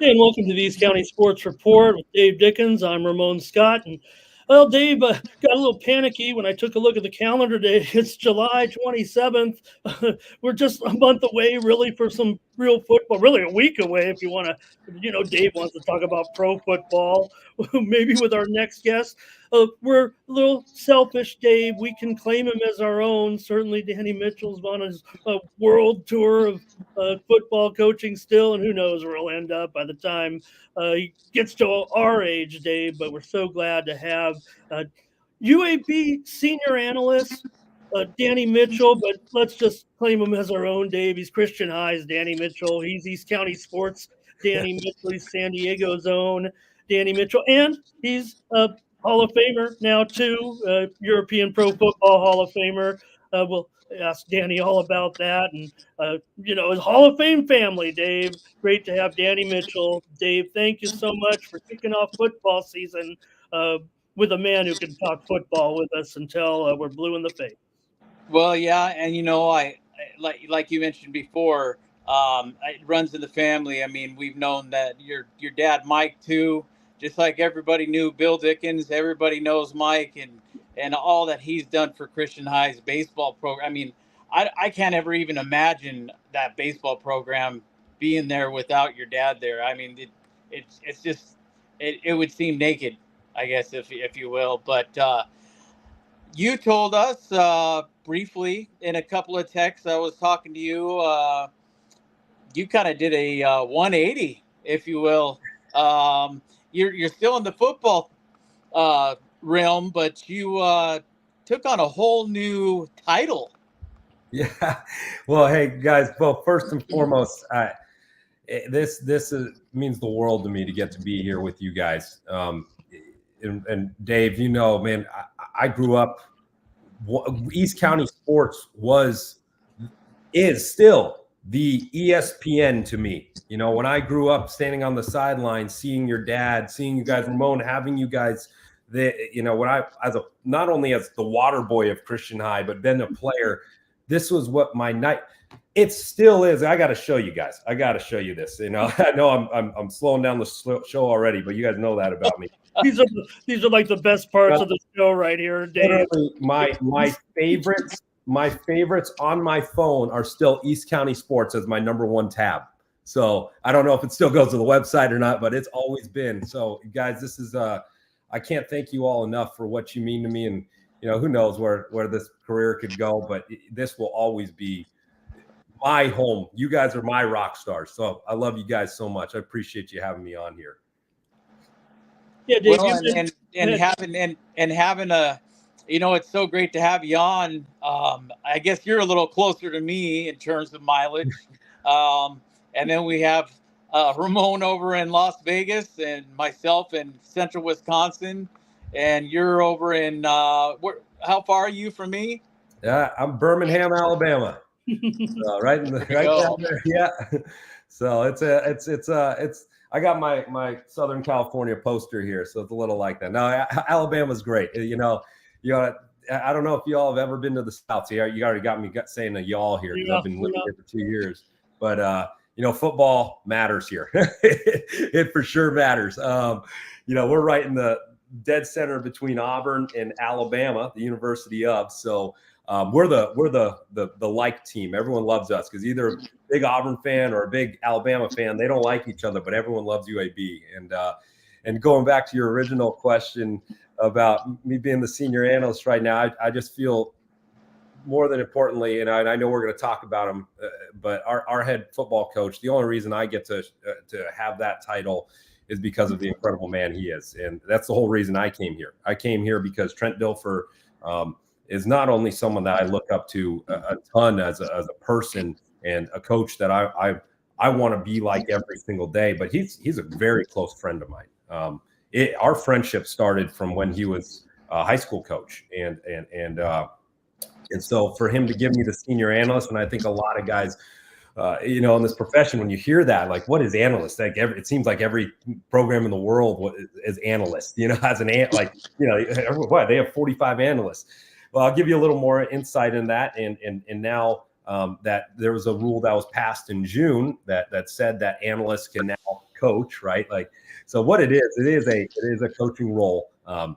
And welcome to the East County Sports Report with Dave Dickens. I'm Ramon Scott. And well, Dave, got a little panicky when I took a look at the calendar today. It's July 27th. We're just a month away, really, for some real football. Really, a week away, if you want to. Dave wants to talk about pro football, maybe with our next guest. We're a little selfish, Dave. We can claim him as our own. Certainly, Danny Mitchell's on his world tour of football coaching still, and who knows where he'll end up by the time he gets to our age, Dave. But we're so glad to have UAB senior analyst Danny Mitchell, but let's just claim him as our own, Dave. He's Christian High's Danny Mitchell. He's East County Sports Danny Mitchell. He's San Diego's own Danny Mitchell, and he's a Hall of Famer now too, European Pro Football Hall of Famer. We'll ask Danny all about that, and his Hall of Fame family, Dave. Great to have Danny Mitchell. Dave, thank you so much for kicking off football season with a man who can talk football with us until we're blue in the face. Well, yeah, and I like you mentioned before, it runs in the family. I mean, we've known that your dad, Mike, too. Just like everybody knew Bill Dickens, everybody knows Mike and all that he's done for Christian High's baseball program. I mean, I can't ever even imagine that baseball program being there without your dad there. I mean, it's just it would seem naked, I guess, if you will. But you told us briefly in a couple of texts I was talking to you. You kind of did a 180, if you will. You're still in the football realm, but you took on a whole new title. Yeah. Well, hey guys. Well, first and foremost, this means the world to me to get to be here with you guys. And Dave, man, I grew up. East County Sports is still the ESPN to me. When I grew up, standing on the sideline, seeing your dad, seeing you guys, Ramon, having you guys, when I not only as the water boy of Christian High, but then a player, this was what my night. It still is. I got to show you guys. I got to show you this. I know I'm slowing down the show already, but you guys know that about me. These are like the best parts of the show right here, Dave. My favorites on my phone are still East County Sports as my number one tab. So I don't know if it still goes to the website or not, but it's always been. So guys, this is I can't thank you all enough for what you mean to me, and who knows where this career could go, but this will always be my home. You guys are my rock stars. So I love you guys so much. I appreciate you having me on here. Yeah, Dave, well, and having a, it's so great to have you on. I guess you're a little closer to me in terms of mileage. And then we have Ramon over in Las Vegas and myself in Central Wisconsin, and you're over in how far are you from me? Yeah, I'm Birmingham, Alabama. Right down there. Yeah. So it's I got my Southern California poster here, so it's a little like that. No, Alabama's great. I don't know if y'all have ever been to the South. So you already got me saying a y'all here because I've been living here for 2 years. But football matters here. It for sure matters. We're right in the dead center between Auburn and Alabama, the University of. So we're the like team. Everyone loves us because either a big Auburn fan or a big Alabama fan, they don't like each other, but everyone loves UAB. And going back to your original question about me being the senior analyst right now, I just feel more than importantly, and I know we're going to talk about him, but our head football coach, the only reason I get to have that title is because of the incredible man he is. And that's the whole reason I came here. I came here because Trent Dilfer is not only someone that I look up to a ton as a person and a coach that I want to be like every single day, but he's a very close friend of mine. Our friendship started from when he was a high school coach, and so for him to give me the senior analyst, and I think a lot of guys, in this profession, when you hear that, like, what is analyst? Like, it seems like every program in the world is analyst. Has an what they have 45 analysts. Well, I'll give you a little more insight in that, and now that there was a rule that was passed in June that said that analysts can now coach, right? Like, so what it is a coaching role on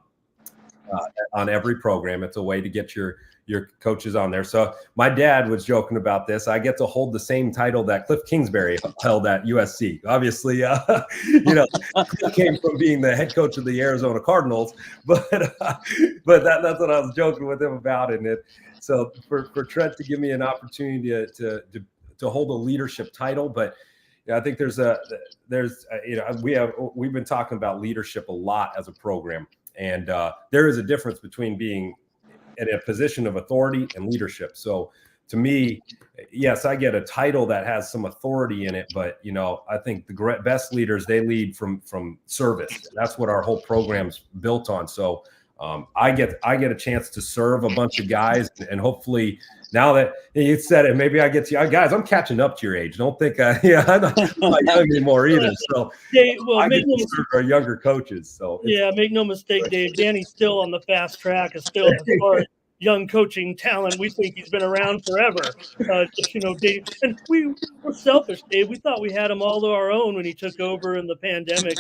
every program. It's a way to get your coaches on there. So my dad was joking about this. I get to hold the same title that Cliff Kingsbury held at USC. Obviously, Cliff came from being the head coach of the Arizona Cardinals, but that's what I was joking with him about. And so for Trent to give me an opportunity to hold a leadership title, but I think we've been talking about leadership a lot as a program, and there is a difference between being in a position of authority and leadership. So to me, yes, I get a title that has some authority in it, but I think the best leaders, they lead from service. That's what our whole program's built on. So I get a chance to serve a bunch of guys, and hopefully now that you said it, maybe I get to you guys. I'm catching up to your age. Don't think I'm not young anymore either. So I get to serve our younger coaches. So make no mistake, Dave. Danny's still on the fast track. Is still as far as young coaching talent. We think he's been around forever. Dave, and we're selfish, Dave. We thought we had him all to our own when he took over in the pandemic.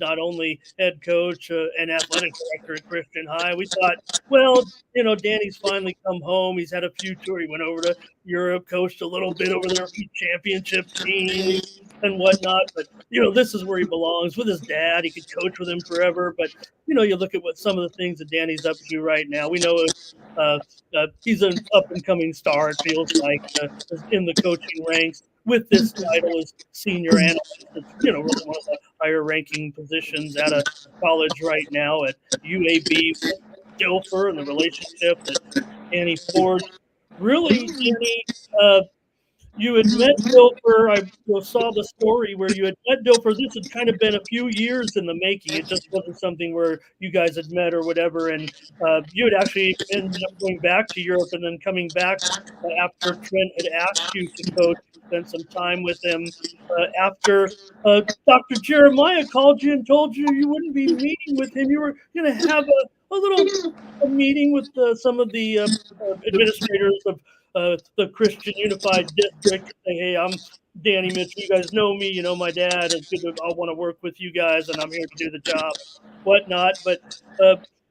Not only head coach and athletic director at Christian High. We thought, well, Danny's finally come home. He's had a few tours. He went over to Europe, coached a little bit over there, championship teams and whatnot. But, this is where he belongs with his dad. He could coach with him forever. But, you look at what some of the things that Danny's up to right now. We know he's an up-and-coming star, it feels like, in the coaching ranks. With this title as senior analyst, it's really one of the higher ranking positions at a college right now at UAB with Dilfer and the relationship that Danny forged. Really, Danny, you had met Dilfer. I saw the story where you had met Dilfer. This had kind of been a few years in the making. It just wasn't something where you guys had met or whatever. And you had actually ended up going back to Europe and then coming back after Trent had asked you to coach. Spent some time with him after Dr. Jeremiah called you and told you wouldn't be meeting with him. You were going to have a little meeting with some of the administrators of the Christian Unified District. Saying, hey, I'm Danny Mitchell. You guys know me. My dad is good. I want to work with you guys, and I'm here to do the job, whatnot. But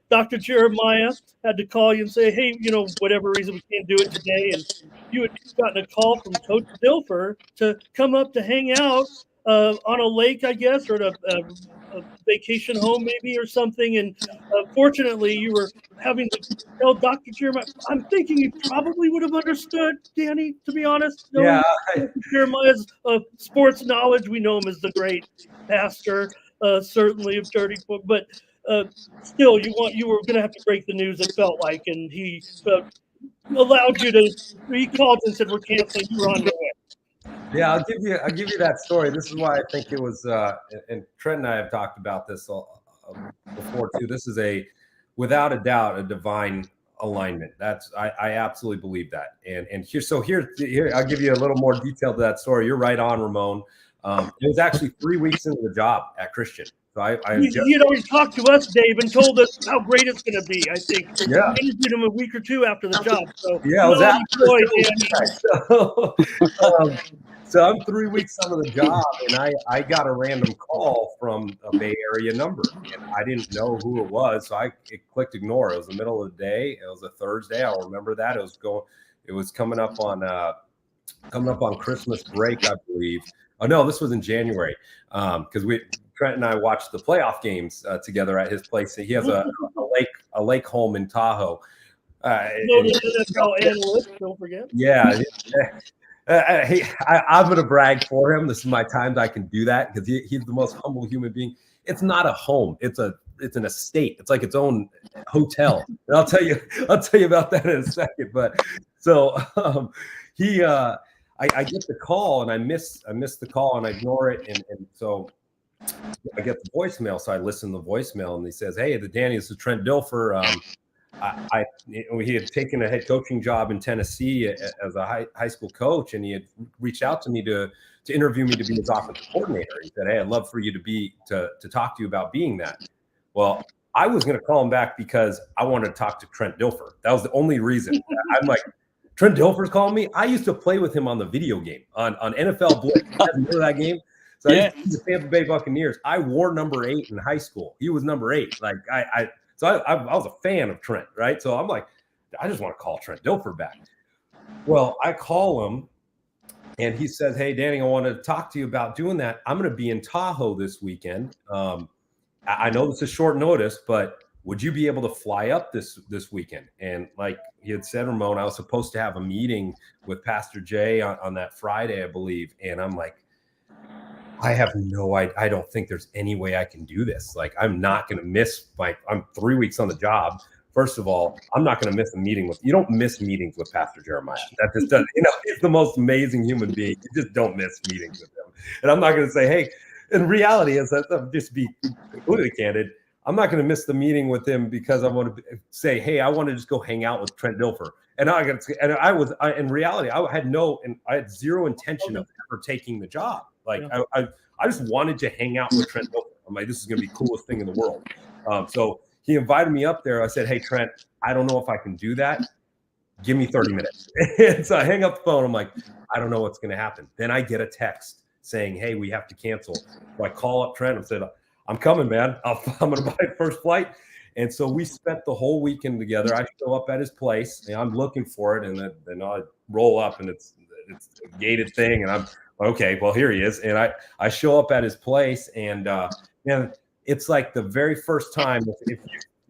Dr. Jeremiah had to call you and say, hey, whatever reason we can't do it today. And you had gotten a call from Coach Dilfer to come up to hang out on a lake, I guess, or at a vacation home maybe or something. And fortunately, you were having to tell Dr. Jeremiah. I'm thinking he probably would have understood, Danny, to be honest. Yeah. Dr. Jeremiah's sports knowledge. We know him as the great pastor, certainly of Dirty Book. But still, you were going to have to break the news, it felt like. And he allowed you to, he called and said, we're canceling, you were on your way. Yeah, I'll give you that story. This is why I think it was, and Trent and I have talked about this before too. This is without a doubt, a divine alignment. I absolutely believe that. And here, I'll give you a little more detail to that story. You're right on, Ramon. It was actually 3 weeks into the job at Christian. So he had already talked to us, Dave, and told us how great it's going to be. I think yeah, we interviewed him a week or two after the job. So yeah, it was so I'm 3 weeks into the job, and I got a random call from a Bay Area number, and I didn't know who it was, so I clicked ignore. It was the middle of the day. It was a Thursday. I'll remember that. It was coming up on Christmas break, I believe. Oh no, this was in January, because Trent and I watched the playoff games together at his place. He has a lake home in Tahoe. Analyst, don't forget. Yeah. I'm going to brag for him. This is my time that I can do that because he's the most humble human being. It's not a home. It's an estate. It's like its own hotel. And I'll tell you about that in a second. But so I get the call and I miss the call and I ignore it. And so I get the voicemail. So I listen to the voicemail and he says, hey, Danny, this is Trent Dilfer. He had taken a head coaching job in Tennessee as a high school coach, and he had reached out to me to interview me to be his offensive coordinator. He said, hey, I'd love for you to talk to you about being that. Well, I was going to call him back because I wanted to talk to Trent Dilfer. That was the only reason. I'm like, Trent Dilfer's calling me. I used to play with him on the video game on NFL Blitz. You guys remember that game? So I used to be the Tampa Bay Buccaneers. I wore number 8 in high school. He was number 8. Like I was a fan of Trent, right? So I'm like, I just want to call Trent Dilfer back. Well, I call him and he says, "Hey, Danny, I want to talk to you about doing that. I'm going to be in Tahoe this weekend. I know this is short notice, but would you be able to fly up this weekend?" And like he had said, Ramon, I was supposed to have a meeting with Pastor Jay on that Friday, I believe. And I'm like, I don't think there's any way I can do this. Like, I'm not going to miss I'm 3 weeks on the job. First of all, I'm not going to miss a meeting you don't miss meetings with Pastor Jeremiah. That just doesn't, he's the most amazing human being. You just don't miss meetings with him. And I'm not going to say, hey, in reality, as I'm just be completely candid, I'm not going to miss the meeting with him because I want to say, hey, I want to just go hang out with Trent Dilfer. And in reality, I had zero intention of ever taking the job. Like I just wanted to hang out with Trent Dilfer. I'm like, this is going to be the coolest thing in the world. So he invited me up there. I said, hey, Trent, I don't know if I can do that. Give me 30 minutes. And so I hang up the phone. I'm like, I don't know what's going to happen. Then I get a text saying, hey, we have to cancel. So I call up Trent and said, I'm coming, man. I'm going to buy first flight. And so we spent the whole weekend together. I show up at his place and I'm looking for it. And then I roll up and it's a gated thing. And I'm okay, well, here he is. And I show up at his place and it's like the very first time, if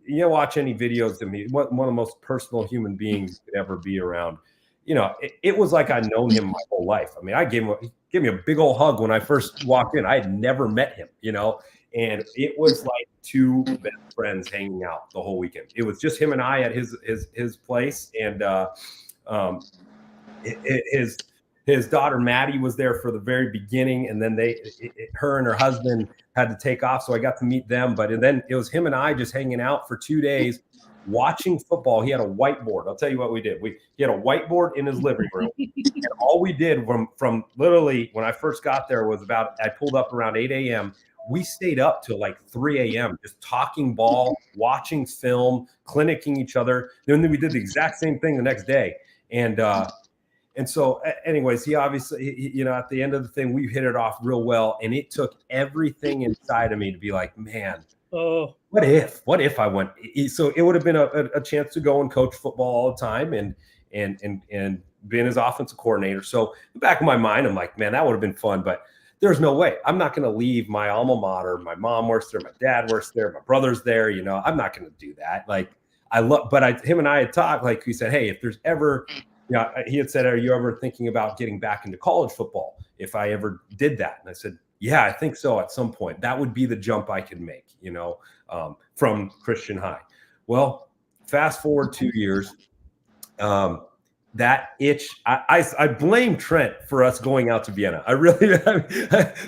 you watch any videos of me, one of the most personal human beings you could ever be around. It was like I'd known him my whole life. I mean, he gave me a big old hug when I first walked in. I had never met him, and it was like two best friends hanging out the whole weekend. It was just him and I at his place, and his daughter Maddie was there for the very beginning, and then her and her husband had to take off, so I got to meet them. But then it was him and I just hanging out for 2 days, watching football. He had a whiteboard. I'll tell you what we did. He had a whiteboard in his living room, and all we did from literally when I first got there was I pulled up around 8 a.m. We stayed up till like 3 a.m. just talking ball, watching film, clinicking each other. Then we did the exact same thing the next day, and so anyways, he obviously, at the end of the thing, we hit it off real well. And it took everything inside of me to be like, man, what if I went? So it would have been a chance to go and coach football all the time and being his offensive coordinator. So in the back of my mind, I'm like, man, that would have been fun. But there's no way. I'm not going to leave my alma mater. My mom works there. My dad works there. My brother's there. I'm not going to do that. Like him and I had talked, like he said, hey, if there's ever, he had said, are you ever thinking about getting back into college football if I ever did that? And I said, yeah, I think so at some point. That would be the jump I could make, from Christian High. Well, fast forward 2 years. That itch, I blame Trent for us going out to Vienna.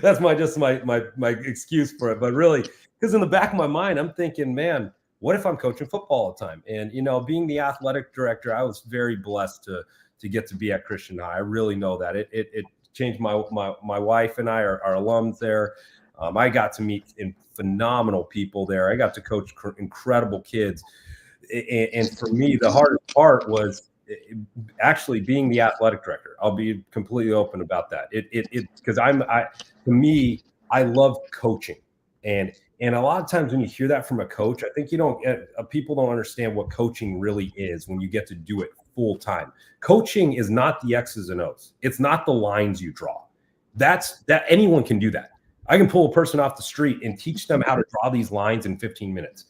That's my excuse for it. But really, because in the back of my mind, I'm thinking, man, what if I'm coaching football all the time? And, being the athletic director, I was very blessed to get to be at Christian High. I really know that it changed my wife and I are alums there. I got to meet phenomenal people there. I got to coach incredible kids. And for me, the hardest part was actually being the athletic director. I'll be completely open about that. Because to me, I love coaching. And a lot of times when you hear that from a coach, I think people don't understand what coaching really is when you get to do it full time. Coaching is not the X's and O's. It's not the lines you draw. That anyone can do that. I can pull a person off the street and teach them how to draw these lines in 15 minutes.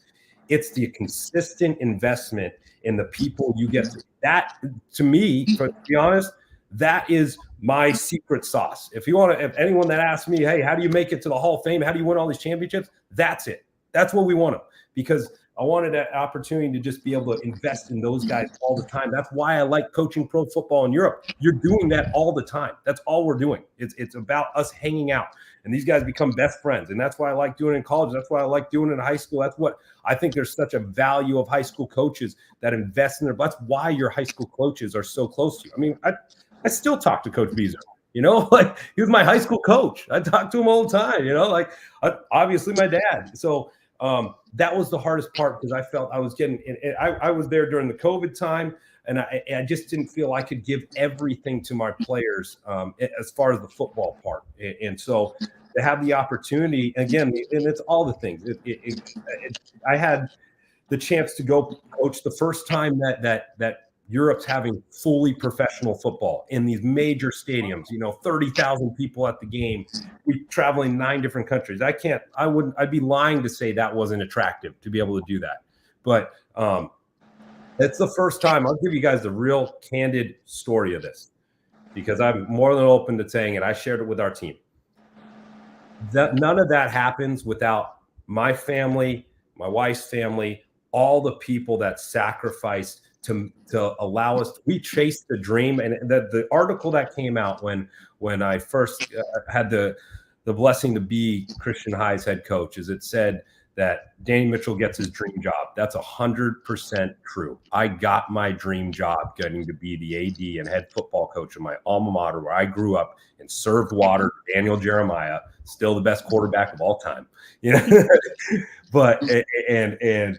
It's the consistent investment in the people you get that, to me, to be honest, that is my secret sauce. If anyone that asks me, hey, how do you make it to the Hall of Fame? How do you win all these championships? That's it. That's what we want them, because I wanted that opportunity to just be able to invest in those guys all the time. That's why I like coaching pro football in Europe. You're doing that all the time. That's all we're doing. It's about us hanging out. And these guys become best friends. And that's why I like doing it in college. That's why I like doing it in high school. That's what I think there's such a value of high school coaches that invest in that's why your high school coaches are so close to you. I mean, I still talk to Coach Beazer. Like he was my high school coach. I talk to him all the time, obviously my dad. So that was the hardest part, because I felt I was I was there during the COVID time, and I just didn't feel I could give everything to my players as far as the football part. And so to have the opportunity again, and it's all the things. I had the chance to go coach the first time that Europe's having fully professional football in these major stadiums, 30,000 people at the game. We traveling 9 different countries. I'd be lying to say that wasn't attractive to be able to do that. But it's the first time. I'll give you guys the real candid story of this because I'm more than open to saying it. I shared it with our team. None of that happens without my family, my wife's family, all the people that sacrificed to allow us. We chased the dream, and the article that came out when I first had the blessing to be Christian High's head coach is it said that Danny Mitchell gets his dream job. That's 100% true. I got my dream job getting to be the AD and head football coach of my alma mater where I grew up and served water. Daniel Jeremiah, still the best quarterback of all time. But and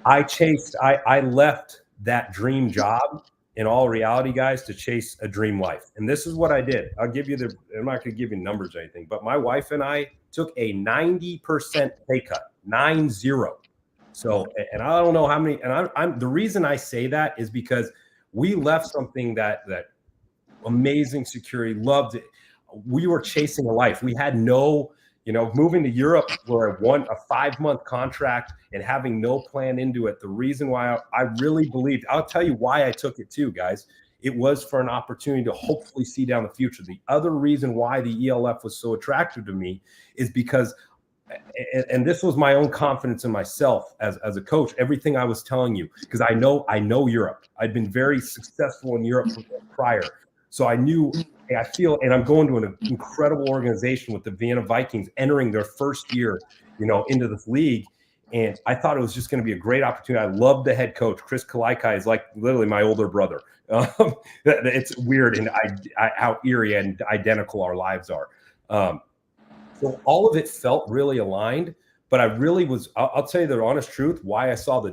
I left that dream job in all reality, guys, to chase a dream life. And this is what I did. I'm not going to give you numbers or anything, but my wife and I took a 90% pay cut, 90. So, and I don't know how many, and I'm the reason I say that is because we left something that amazing security, loved it. We were chasing a life. We had no, moving to Europe where a 5-month contract and having no plan into it. The reason why I really believed, I'll tell you why I took it too, guys. It was for an opportunity to hopefully see down the future. The other reason why the ELF was so attractive to me is because, and this was my own confidence in myself as a coach, everything I was telling you, because I know Europe. I'd been very successful in Europe prior. So I knew, I feel, and I'm going to an incredible organization with the Vienna Vikings entering their first year, into this league. And I thought it was just going to be a great opportunity. I love the head coach. Chris Kalaikai is like literally my older brother. It's weird and how eerie and identical our lives are. So all of it felt really aligned, but I really was, I'll tell you the honest truth, why I saw the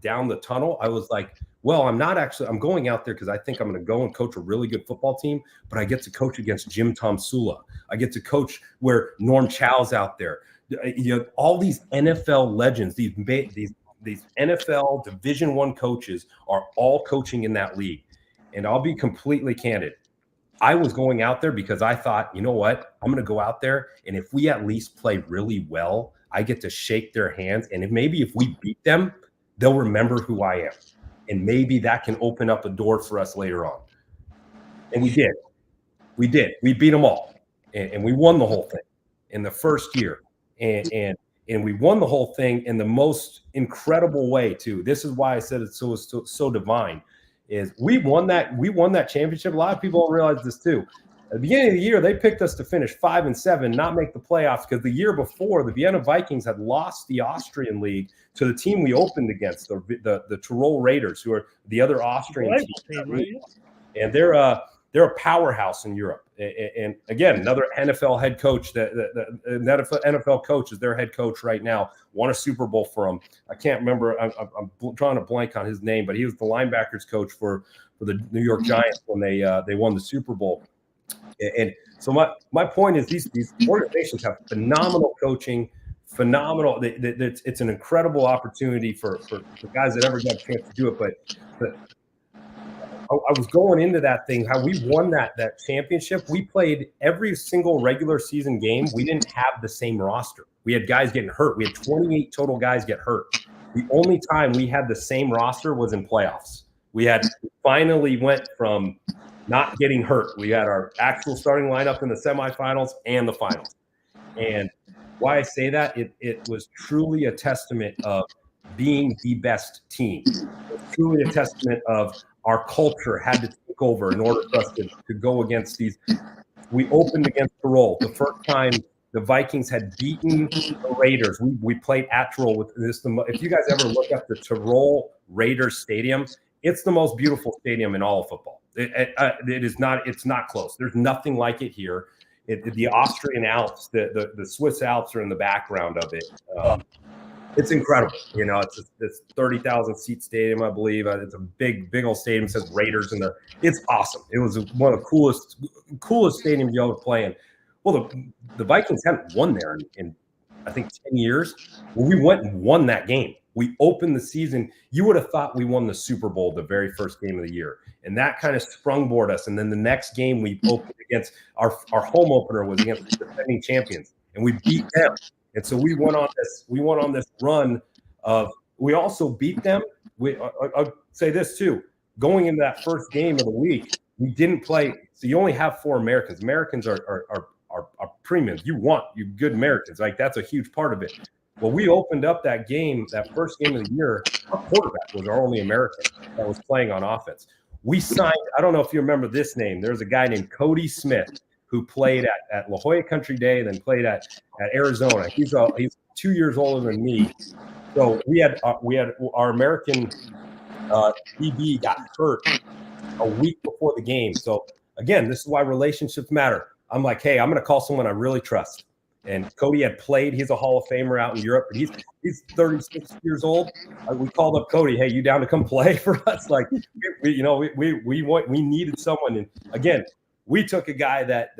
down the tunnel. I was like, well, I'm going out there because I think I'm going to go and coach a really good football team, but I get to coach against Jim Tomsula. I get to coach where Norm Chow's out there. All these NFL legends, these NFL Division I coaches are all coaching in that league. And I'll be completely candid. I was going out there because I thought, you know what? I'm going to go out there, and if we at least play really well, I get to shake their hands. And maybe if we beat them, they'll remember who I am. And maybe that can open up a door for us later on. And we did. We beat them all. And we won the whole thing in the first year. And we won the whole thing in the most incredible way, too. This is why I said it's so divine. Is we won that championship. A lot of people don't realize this too. At the beginning of the year, they picked us to finish 5-7, not make the playoffs, because the year before the Vienna Vikings had lost the Austrian league to the team we opened against, the Tyrol Raiders, who are the other Austrian team. Right? And they're a powerhouse in Europe. And again, another NFL head coach, that NFL coach is their head coach right now, won a Super Bowl for them. I can't remember. I'm drawing a blank on his name, but he was the linebackers coach for the New York Giants when they won the Super Bowl. And so my point is these organizations have phenomenal coaching, phenomenal. It's an incredible opportunity for guys that ever got a chance to do it. But I was going into that thing, how we won that championship. We played every single regular season game. We didn't have the same roster. We had guys getting hurt. We had 28 total guys get hurt. The only time we had the same roster was in playoffs. We finally went from not getting hurt. We had our actual starting lineup in the semifinals and the finals. And why I say that, it was truly a testament of being the best team. It was truly a testament of our culture had to take over in order for us to go against these. We opened against Tyrol. The first time the Vikings had beaten the Raiders, we played at Tyrol with this. If you guys ever look up the Tyrol Raiders Stadium, it's the most beautiful stadium in all of football. It is not. It's not close. There's nothing like it here. The Austrian Alps, the Swiss Alps are in the background of it. It's incredible. It's 30,000 seat stadium, I believe. It's a big old stadium. It says Raiders in there. It's awesome. It was one of the coolest stadiums you ever play in. Well, the Vikings haven't won there in I think 10 years. Well, we went and won that game. We opened the season. You would have thought we won the Super Bowl the very first game of the year. And that kind of sprungboard us. And then the next game we opened against our home opener was against the defending champions. And we beat them. And so we went on this run of, we also beat them. I'll say this too, going into that first game of the week, we didn't play. So you only have 4 Americans. Americans are premiums. You good Americans. Like, that's a huge part of it. Well, we opened up that game, that first game of the year. Our quarterback was our only American that was playing on offense. We signed, I don't know if you remember this name. There's a guy named Cody Smith who played at La Jolla Country Day, then played at Arizona. He's 2 years older than me. So we had our American DB got hurt a week before the game. So again, this is why relationships matter. I'm like, hey, I'm going to call someone I really trust. And Cody had played. He's a Hall of Famer out in Europe, but he's 36 years old. We called up Cody. Hey, you down to come play for us? Like, we needed someone. And again, we took a guy that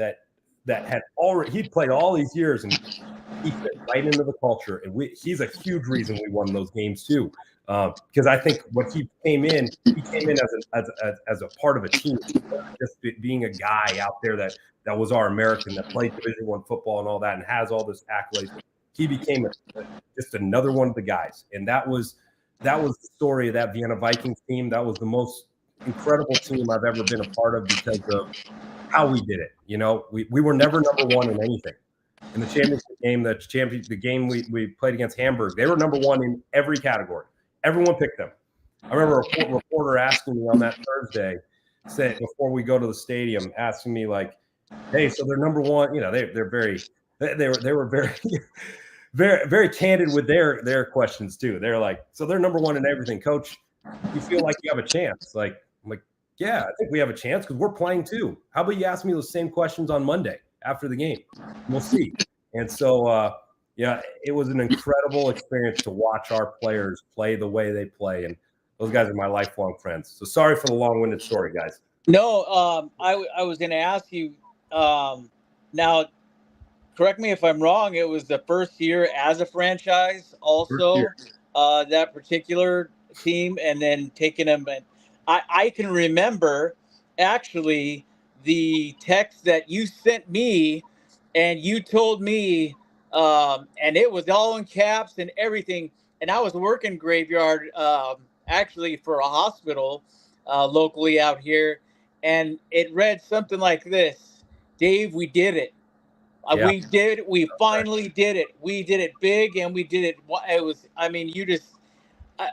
had already, he'd played all these years, and he fit right into the culture. And he's a huge reason we won those games too. Because I think when he came in as a part of a team, just being a guy out there that was our American, that played Division I football and all that, and has all this accolades. He became just another one of the guys, and that was the story of that Vienna Vikings team. That was the most incredible team I've ever been a part of because of how we did it. We were never number one in anything. In the championship game, the game we played against Hamburg, they were number one in every category. Everyone picked them. I remember a reporter asking me on that Thursday, said before we go to the stadium, asking me like, "Hey, so they're number one." They were very very, very candid with their questions too. They're like, "So they're number one in everything, Coach. You feel like you have a chance?" Like, I'm like, "Yeah, I think we have a chance because we're playing too. How about you ask me those same questions on Monday after the game? We'll see." And so, yeah, it was an incredible experience to watch our players play the way they play, and those guys are my lifelong friends. So sorry for the long-winded story, guys. No, I was going to ask you. Now, correct me if I'm wrong. It was the first year as a franchise, also that particular team, and then taking them. I can remember actually the text that you sent me, and you told me, and it was all in caps and everything. And I was working graveyard actually for a hospital locally out here, and it read something like this: "Dave, we did it. Yeah. We did. We finally did it. We did it big, and we did it." It was. I mean, you just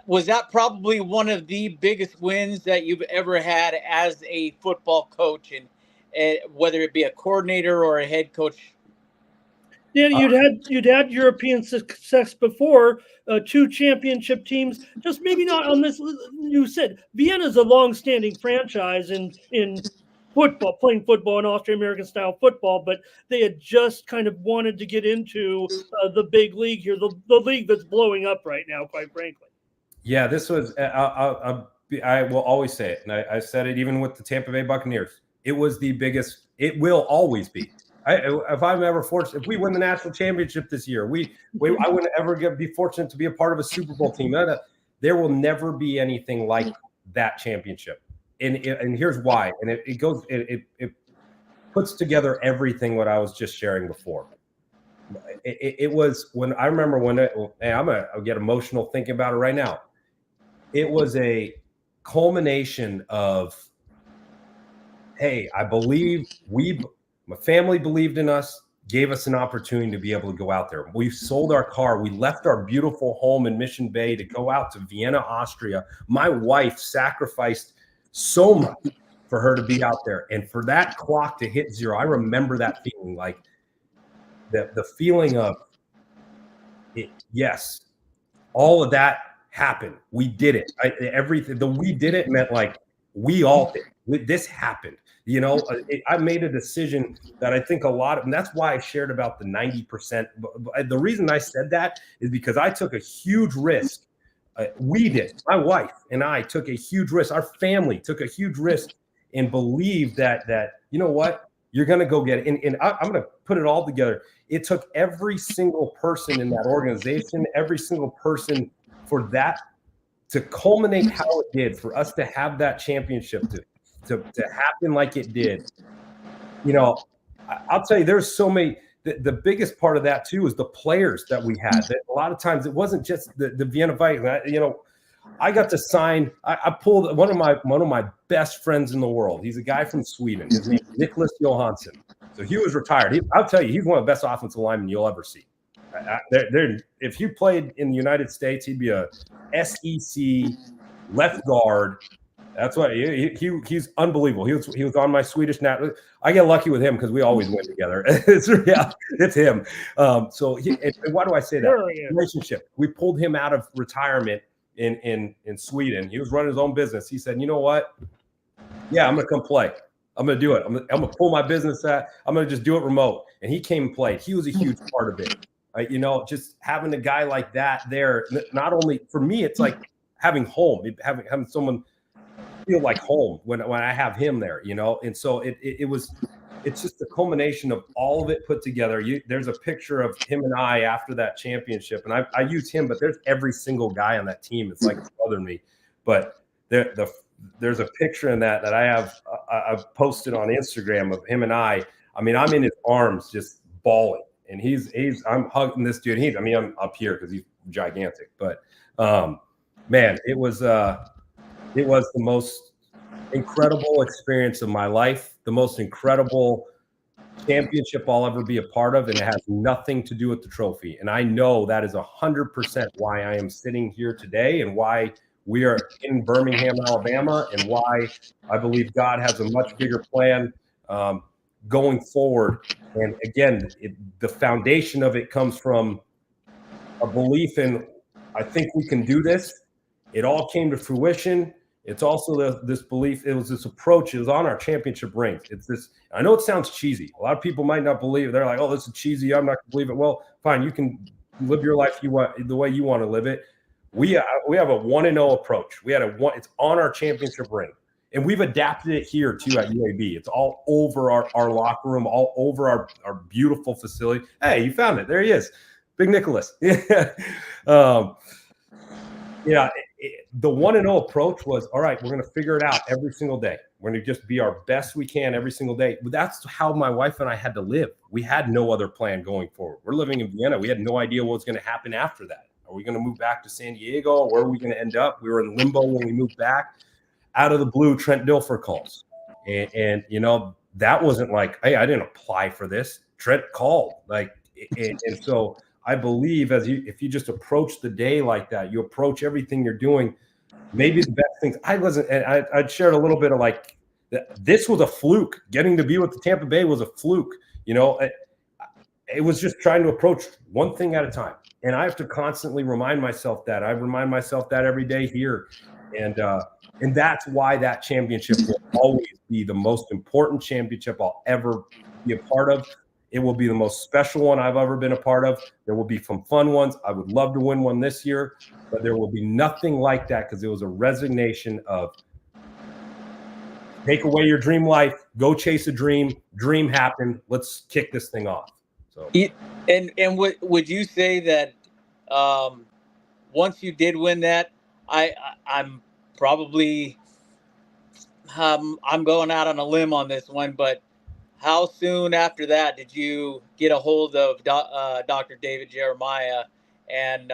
was that probably one of the biggest wins that you've ever had as a football coach, and whether it be a coordinator or a head coach. Yeah, you'd had European success before, 2 championship teams. Just maybe not on this. You said Vienna's a long-standing franchise in football, playing football and Austrian American style football, but they had just kind of wanted to get into the big league here, the league that's blowing up right now, quite frankly. Yeah, this was. I will always say it, and I said it even with the Tampa Bay Buccaneers. It was the biggest. It will always be. If I'm ever fortunate, if we win the national championship this year, I wouldn't ever be fortunate to be a part of a Super Bowl team. There will never be anything like that championship, and here's why. And it puts together everything what I was just sharing before. It was when I remember when I'll get emotional thinking about it right now. It was a culmination of, hey, I believe my family believed in us, gave us an opportunity to be able to go out there. We sold our car. We left our beautiful home in Mission Bay to go out to Vienna, Austria. My wife sacrificed so much for her to be out there. And for that clock to hit 0, I remember that feeling, like the feeling of it. Yes, all of that happened. We did it. Everything. The we did it meant like we all did. This happened. You know, I made a decision that I think a lot of, and that's why I shared about the 90%. The reason I said that is because I took a huge risk. We did. My wife and I took a huge risk. Our family took a huge risk and believed that you know what, you're going to go get it. And I'm going to put it all together. It took every single person in that organization, every single person for that to culminate how it did, for us to have that championship to happen like it did. You know, I'll tell you, there's so many. The biggest part of that too is the players that we had. That a lot of times it wasn't just the Vienna Vikings. You know, I got to sign. I pulled one of my best friends in the world. He's a guy from Sweden. His name is Nicholas Johansson. So he was retired. I'll tell you, he's one of the best offensive linemen you'll ever see. If he played in the United States, he'd be a SEC left guard. That's why he's unbelievable. He was on my Swedish national. I get lucky with him because we always win together. It's him. So and why do I say that? Sure, yeah. Relationship. We pulled him out of retirement in Sweden. He was running his own business. He said, "You know what? Yeah, I'm gonna come play. I'm gonna do it. I'm gonna pull my business out. I'm gonna just do it remote." And he came and played. He was a huge part of it. Right? You know, just having a guy like that there. Not only for me, it's like having home. Having someone feel like home when I have him there, you know. And so it's just the culmination of all of it put together. There's a picture of him and I after that championship, and I use him, but there's every single guy on that team. It's like it's bothering me, but there's a picture in that I have I've posted on Instagram of him and I. I mean, I'm in his arms just bawling, and I'm hugging this dude. I'm up here because he's gigantic, but man, it was the most incredible experience of my life, the most incredible championship I'll ever be a part of, and it has nothing to do with the trophy. And I know that is 100% why I am sitting here today and why we are in Birmingham, Alabama, and why I believe God has a much bigger plan going forward. And again, the foundation of it comes from a belief in, I think we can do this. It all came to fruition. It's also this belief. It was this approach. It was on our championship rings. It's this. I know it sounds cheesy. A lot of people might not believe it. They're like, "Oh, this is cheesy. I'm not going to believe it." Well, fine. You can live your life the way you want to live it. We have a 1-0 approach. We had it's on our championship ring, and we've adapted it here too at UAB. It's all over our locker room, all over our beautiful facility. Hey, you found it. There he is, Big Nicholas. Yeah. The 1-0 approach was, all right, we're going to figure it out every single day. We're going to just be our best we can every single day. But that's how my wife and I had to live. We had no other plan going forward. We're living in Vienna. We had no idea what was going to happen after that. Are we going to move back to San Diego? Where are we going to end up? We were in limbo when we moved back. Out of the blue, Trent Dilfer calls. And you know, that wasn't like, hey, I didn't apply for this. Trent called. And so I believe if you just approach the day like that, you approach everything you're doing. Maybe the best things I shared a little bit of like, this was a fluke. Getting to be with the Tampa Bay was a fluke. You know, it was just trying to approach one thing at a time. And I have to constantly remind myself that. I remind myself that every day here. And that's why that championship will always be the most important championship I'll ever be a part of. It will be the most special one I've ever been a part of. There will be some fun ones. I would love to win one this year, but there will be nothing like that because it was a resignation of take away your dream life, go chase a dream happened. Let's kick this thing off. So, and would you say that once you did win that, I'm probably I'm going out on a limb on this one, but how soon after that did you get a hold of Dr. David Jeremiah and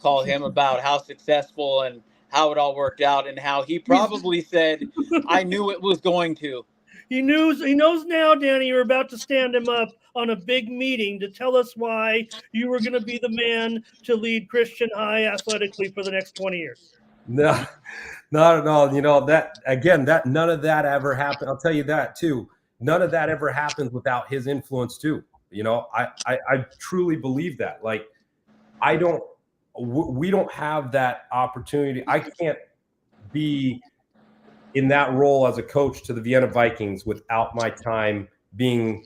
call him about how successful and how it all worked out and how he probably said, "I knew it was going to." He knows now, Danny, you're about to stand him up on a big meeting to tell us why you were going to be the man to lead Christian High athletically for the next 20 years. No, not at all. You know, that again, that none of that ever happened. I'll tell you that too. None of that ever happens without his influence too. You know, I truly believe that. Like, we don't have that opportunity. I can't be in that role as a coach to the Vienna Vikings without my time being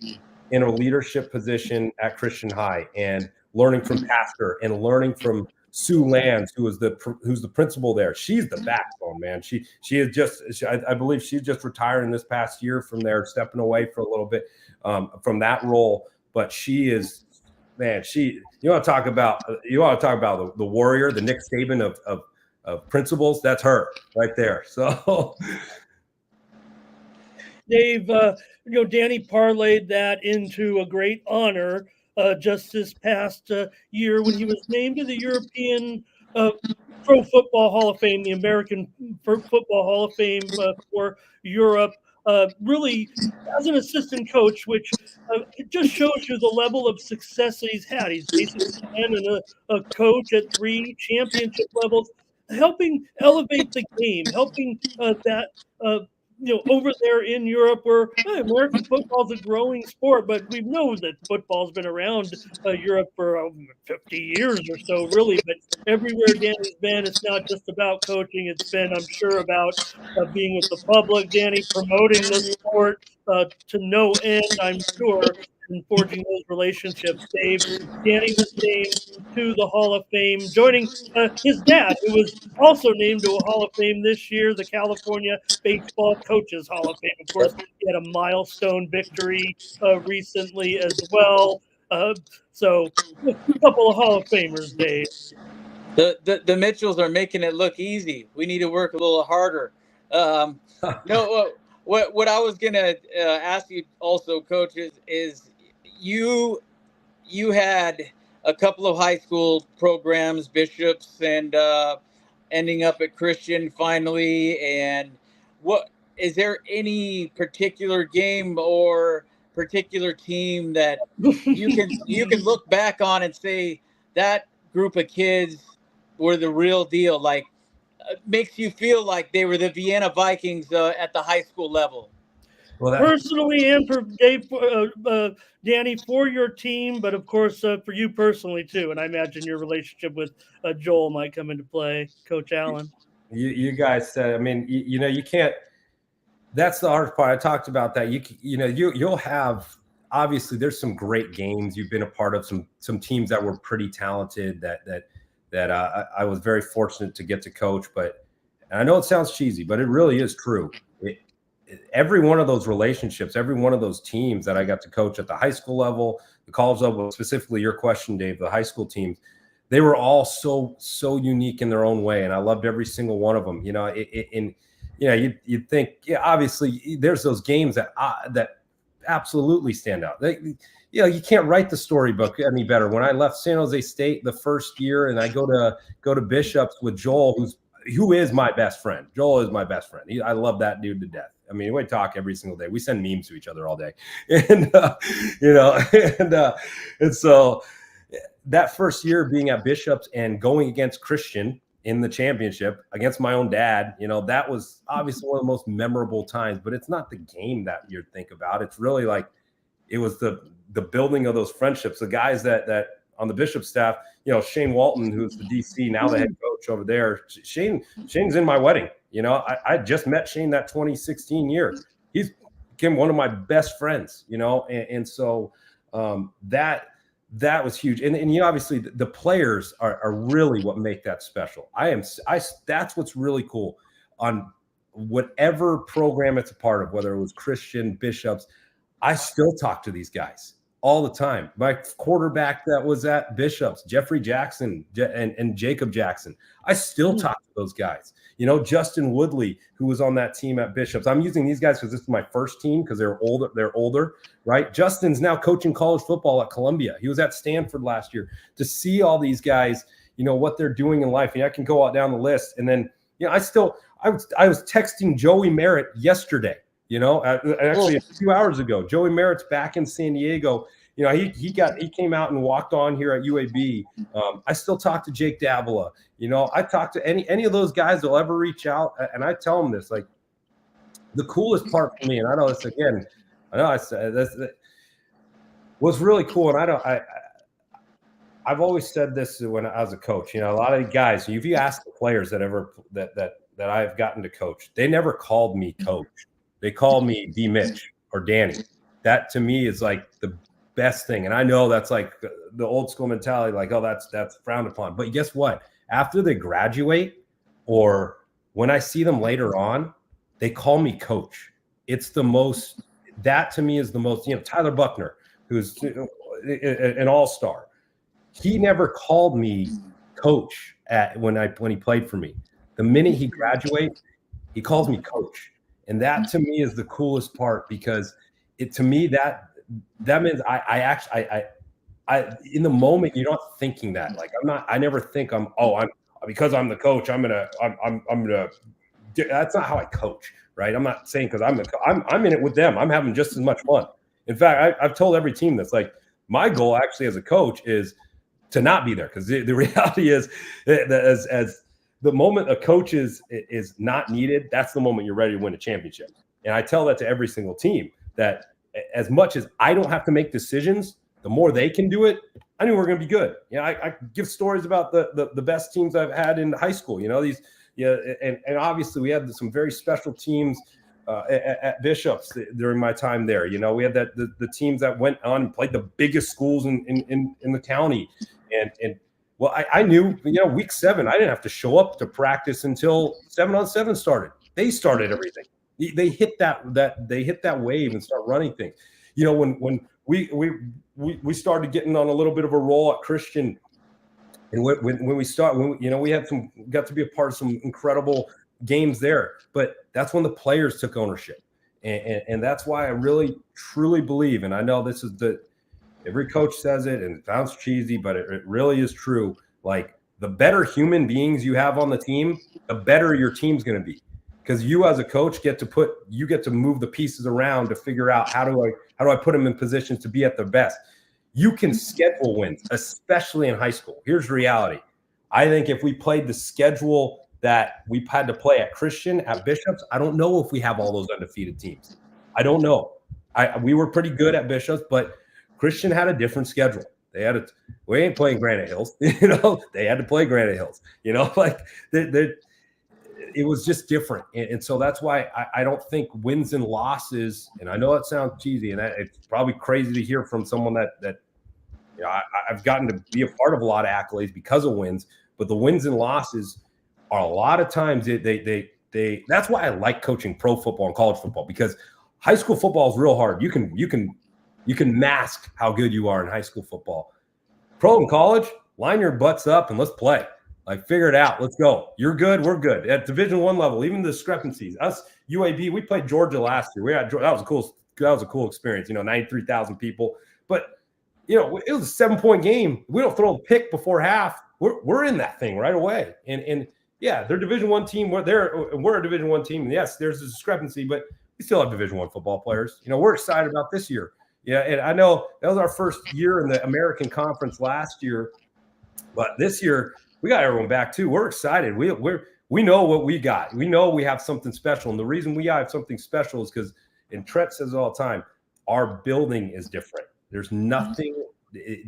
in a leadership position at Christian High and learning from Pastor and learning from Sue Lands, who's the principal there. She's the backbone, man. She is just, I believe she's just retiring this past year from there, stepping away for a little bit from that role. But she is, man, you want to talk about the warrior, the Nick Saban of principals. That's her right there. So Dave, Danny parlayed that into a great honor just this past year when he was named to the European Pro Football Hall of Fame, the American Football Hall of Fame for Europe. Really, as an assistant coach, which it just shows you the level of success that he's had. He's basically been a coach at 3 championship levels, helping elevate the game, helping that. Over there in Europe, where American football is a growing sport, but we know that football's been around Europe for 50 years or so, really. But everywhere Danny's been, it's not just about coaching. It's been, I'm sure, about being with the public, Danny, promoting the sport to no end, I'm sure, and forging those relationships. Dave, Danny was named to the Hall of Fame, joining his dad, who was also named to a Hall of Fame this year, the California Baseball Coaches Hall of Fame. Of course, he had a milestone victory recently as well. So a couple of Hall of Famers, Dave. The Mitchells are making it look easy. We need to work a little harder. No, what I was gonna ask you also, Coach, is you had a couple of high school programs, Bishops, and ending up at Christian finally. And what is there any particular game or particular team that you can look back on and say that group of kids were the real deal? Like, makes you feel like they were the Vienna Vikings at the high school level. Well, personally, and for Dave, Danny, for your team, but of course for you personally too. And I imagine your relationship with Joel might come into play, Coach Allen. You guys said, I mean, you can't. That's the hard part. I talked about that. You'll have, obviously there's some great games. You've been a part of some teams that were pretty talented that I was very fortunate to get to coach. But I know it sounds cheesy, but it really is true. Every one of those relationships, every one of those teams that I got to coach at the high school level, the college level, specifically your question, Dave, the high school teams, they were all so unique in their own way. And I loved every single one of them. You'd think, yeah, obviously there's those games that absolutely stand out. You can't write the storybook any better. When I left San Jose State the first year and I go to Bishops with Joel, who is my best friend. Joel is my best friend. I love that dude to death. I mean, we talk every single day. We send memes to each other all day, and so that first year being at Bishops and going against Christian in the championship against my own dad, that was obviously one of the most memorable times. But it's not the game that you think about. It's really like it was the building of those friendships. The guys that on the Bishop staff, Shane Walton, who's the DC, now the head coach over there. Shane's in my wedding. I just met Shane that 2016 year. He's became one of my best friends, and so that was huge. And obviously the players are really what make that special. That's what's really cool on whatever program it's a part of, whether it was Christian, Bishops. I still talk to these guys all the time. My quarterback that was at Bishops, Jeffrey Jackson and Jacob Jackson, I still talk to those guys. Justin Woodley, who was on that team at Bishops. I'm using these guys because this is my first team because they're older, right? Justin's now coaching college football at Columbia. He was at Stanford last year. To see all these guys, what they're doing in life. And I can go out down the list. And then, I was texting Joey Merritt yesterday. Actually a few hours ago. Joey Merritt's back in San Diego. He came out and walked on here at UAB. I still talk to Jake Davila. I talk to any of those guys that'll ever reach out, and I tell them this. Like, the coolest part for me, and I know this again. I know I said this was really cool, and I've always said this when I was a coach. A lot of the guys, if you ask the players that that I've gotten to coach, they never called me coach. They called me D Mitch or Danny. That to me is like the best thing. And I know that's like the old school mentality, like, oh, that's frowned upon. But guess what? After they graduate, or when I see them later on, they call me coach. It's the most, that to me is the most, Tyler Buckner, who's an all-star. He never called me coach when he played for me. The minute he graduates, he calls me coach. And that to me is the coolest part, because to me that means I in the moment, you're not thinking that. Like I never think because I'm the coach, I'm gonna that's not how I coach, right? I'm not saying because I'm in it with them. I'm having just as much fun. In fact, I've told every team that's like, my goal actually as a coach is to not be there, because the reality is that as the moment a coach is not needed, that's the moment you're ready to win a championship. And I tell that to every single team, that as much as I don't have to make decisions, the more they can do it, I knew we're going to be good. I give stories about the best teams I've had in high school. And obviously we had some very special teams at Bishop's during my time there. We had the teams that went on and played the biggest schools in the county, and well, I knew, week 7, I didn't have to show up to practice until 7-on-7 started. They started everything. They hit that wave and start running things. When we started getting on a little bit of a roll at Christian, and when we got to be a part of some incredible games there, but that's when the players took ownership, and that's why I really truly believe, and I know this is every coach says it, and it sounds cheesy, but it really is true. Like, the better human beings you have on the team, the better your team's going to be, because you as a coach get to move the pieces around to figure out how do I put them in positions to be at their best. You can schedule wins, especially in high school. Here's reality. I think if we played the schedule that we had to play at Christian, at Bishop's, I don't know if we have all those undefeated teams. I don't know. We were pretty good at Bishop's, but Christian had a different schedule. We ain't playing Granite Hills, they had to play Granite Hills, it was just different. And so that's why I don't think wins and losses, and I know that sounds cheesy, and it's probably crazy to hear from someone that I've gotten to be a part of a lot of accolades because of wins, but the wins and losses are a lot of times they that's why I like coaching pro football and college football, because high school football is real hard. You can mask how good you are in high school football. Pro and college, line your butts up and let's play. Like, figure it out. Let's go. You're good. We're good. At Division I level, even the discrepancies. Us, UAB, we played Georgia last year. That was a cool experience. 93,000 people. But it was a 7-point game. We don't throw a pick before half. We're in that thing right away. And yeah, they're Division I team. We're a Division I team. And yes, there's a discrepancy, but we still have Division I football players. We're excited about this year. Yeah, and I know that was our first year in the American Conference last year, but this year we got everyone back too. We're excited. We know what we got. We know we have something special, and the reason we have something special is because, and Trent says it all the time, our building is different. There's nothing.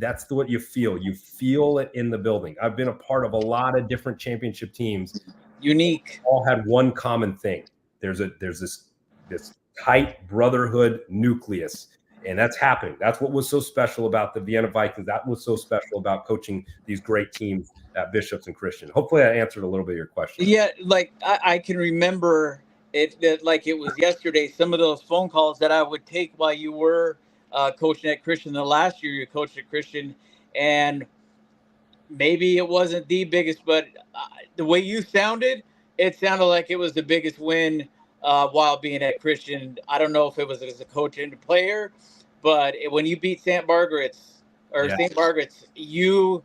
That's what you feel. You feel it in the building. I've been a part of a lot of different championship teams. Unique. All had one common thing. There's this tight brotherhood nucleus. And that's happening. That's what was so special about the Vienna Vikings. That was so special about coaching these great teams at Bishop's and Christian. Hopefully I answered a little bit of your question. Yeah, like I can remember it like it was yesterday, some of those phone calls that I would take while you were coaching at Christian. The last year you coached at Christian, and maybe it wasn't the biggest, but the way you sounded, it sounded like it was the biggest win while being at Christian. I don't know if it was as a coach and a player, but when you beat St. Margaret's, you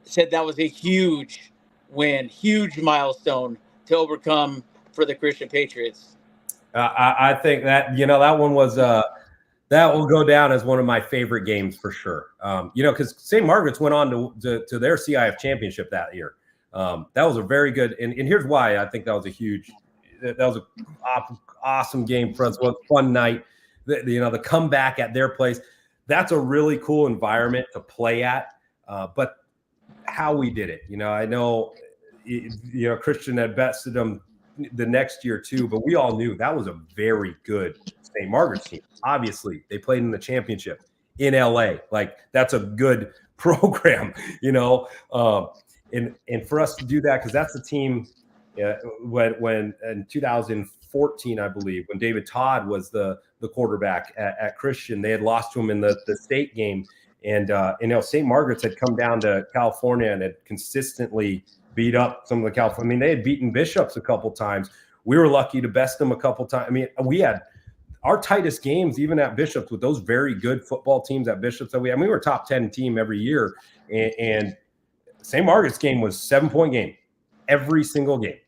said that was a huge win, huge milestone to overcome for the Christian Patriots. I think that, that one was that will go down as one of my favorite games for sure. Because St. Margaret's went on to their CIF championship that year. That was a very good, and here's why I think that was an awesome game for us. It was a fun night. The comeback at their place, that's a really cool environment to play at. But how we did it, I know, Christian had bested them the next year too, but we all knew that was a very good St. Margaret's team. Obviously, they played in the championship in LA. Like, that's a good program, and for us to do that, because that's the team when in 2014, I believe, when David Todd was the quarterback at Christian, they had lost to him in the state game. And St. Margaret's had come down to California and had consistently beat up some of the California. I mean, they had beaten Bishops a couple times. We were lucky to best them a couple times. I mean, we had our tightest games, even at Bishops, with those very good football teams at Bishops that we were a top 10 team every year. And St. Margaret's game was 7-point game every single game.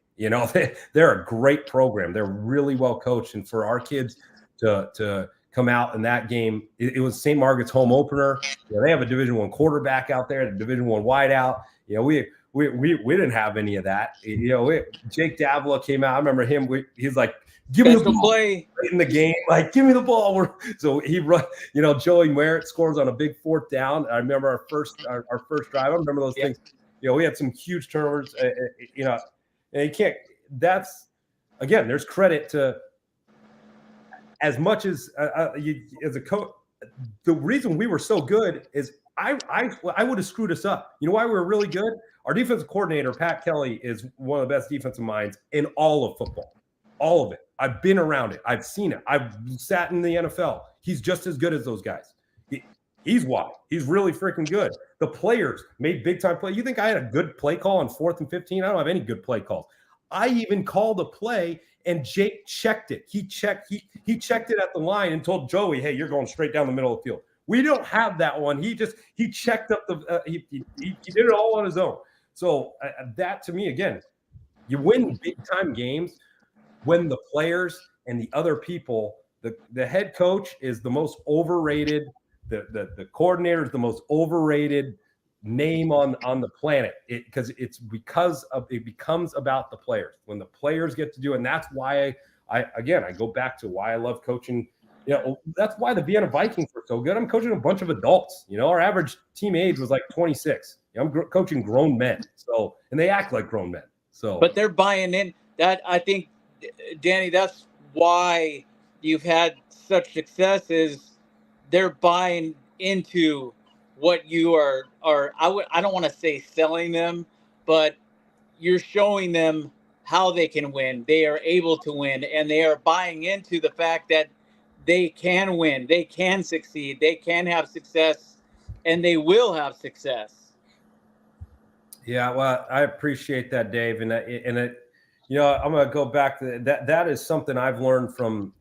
They're a great program. They're really well coached. And for our kids to come out in that game, it was St. Margaret's home opener. They have a Division I quarterback out there, a Division I wideout. We didn't have any of that. Jake Davila came out. I remember him. He's like, "Give me the ball play in the game. Like, give me the ball." So he run. Joey Merritt scores on a big 4th down. I remember our first drive. I remember those things. We had some huge turnovers. And you can't. That's, again, there's credit to, as much as as a coach. The reason we were so good is I would have screwed us up. You know why we were really good? Our defensive coordinator, Pat Kelly, is one of the best defensive minds in all of football. All of it. I've been around it. I've seen it. I've sat in the NFL. He's just as good as those guys. He's why. He's really freaking good. The players made big-time plays. You think I had a good play call on 4th and 15? I don't have any good play calls. I even called a play, and Jake checked it. He checked it at the line and told Joey, "Hey, you're going straight down the middle of the field." We don't have that one. He checked up the he did it all on his own. So that, to me, again, you win big-time games when the players and the other people, the head coach is the most overrated, the coordinator is the most overrated name on the planet, because it becomes about the players. When the players get to do it, and that's why I go back to why I love coaching. That's why the Vienna Vikings were so good. I'm coaching a bunch of adults. Our average team age was like 26. I'm coaching grown men, and they act like grown men. But they're buying in. That, I think, Danny, that's why you've had such success, is they're buying into what you are I don't want to say selling them, but you're showing them how they can win. They are able to win, and they are buying into the fact that they can win, they can succeed, they can have success, and they will have success. Yeah, well, I appreciate that, Dave, and I'm going to go back to that. That is something I've learned from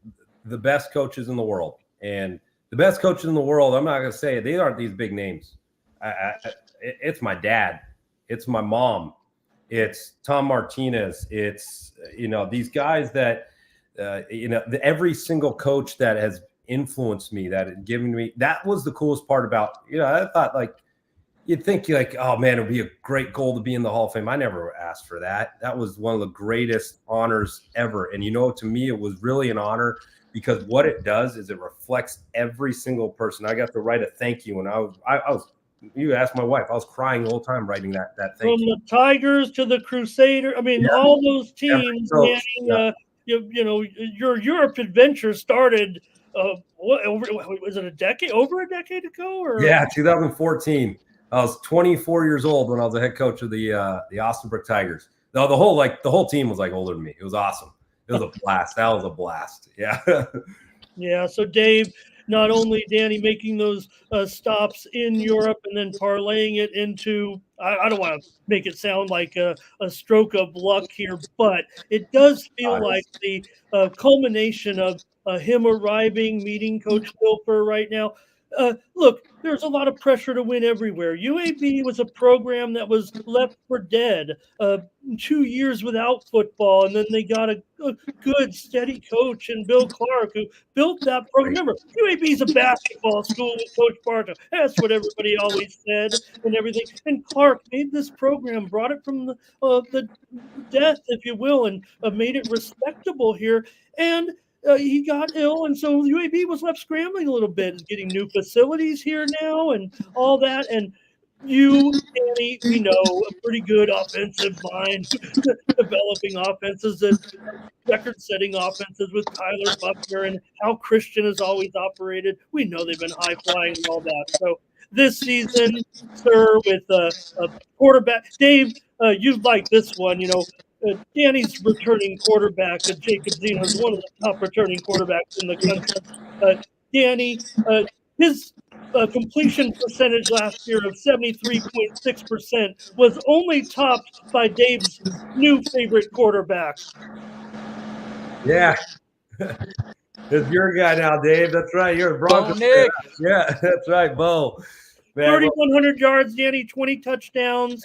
the best coaches in the world, and the best coaches in the world, I'm not going to say it, they aren't these big names. It's my dad, it's my mom, it's Tom Martinez, it's these guys that every single coach that has influenced me, that had given me, that was the coolest part about, I thought, like, you'd think oh man, it'd be a great goal to be in the Hall of Fame. I never asked for that. That was one of the greatest honors ever. And to me, it was really an honor, because what it does is it reflects every single person. I got to write a thank you, and I was you asked my wife, I was crying the whole time writing that thank you. From the Tigers to the Crusaders, I mean, all those teams. Your Europe adventure started. Was it a decade? Over a decade ago, or 2014. I was 24 years old when I was the head coach of the Austinbrook Tigers. No, the whole team was like older than me. It was awesome. It was a blast. That was a blast. Yeah. Yeah. So Dave, not only Danny making those stops in Europe and then parlaying it into, I don't want to make it sound like a stroke of luck here, but it does feel like the culmination of him arriving, meeting Coach Dilfer right now. Look, there's a lot of pressure to win everywhere. UAB was a program that was left for dead, 2 years without football, and then they got a good, steady coach in Bill Clark, who built that program. Remember, UAB is a basketball school with Coach Bartow. That's what everybody always said and everything. And Clark made this program, brought it from the death, if you will, and made it respectable here. And he got ill, and so UAB was left scrambling a little bit, getting new facilities here now and all that. And you, Danny, we know a pretty good offensive mind, developing offenses that record-setting offenses with Tyler Buckner and how Christian has always operated. We know they've been high-flying and all that. So this season, sir, with a quarterback, Dave, you'd like this one. Danny's returning quarterback, Jacob Zeno, is one of the top returning quarterbacks in the country. Danny, his completion percentage last year of 73.6% was only topped by Dave's new favorite quarterback. Yeah. It's your guy now, Dave. That's right. You're a Broncos Nick. fan. Yeah, that's right, Bo. 3,100 yards, Danny, 20 touchdowns.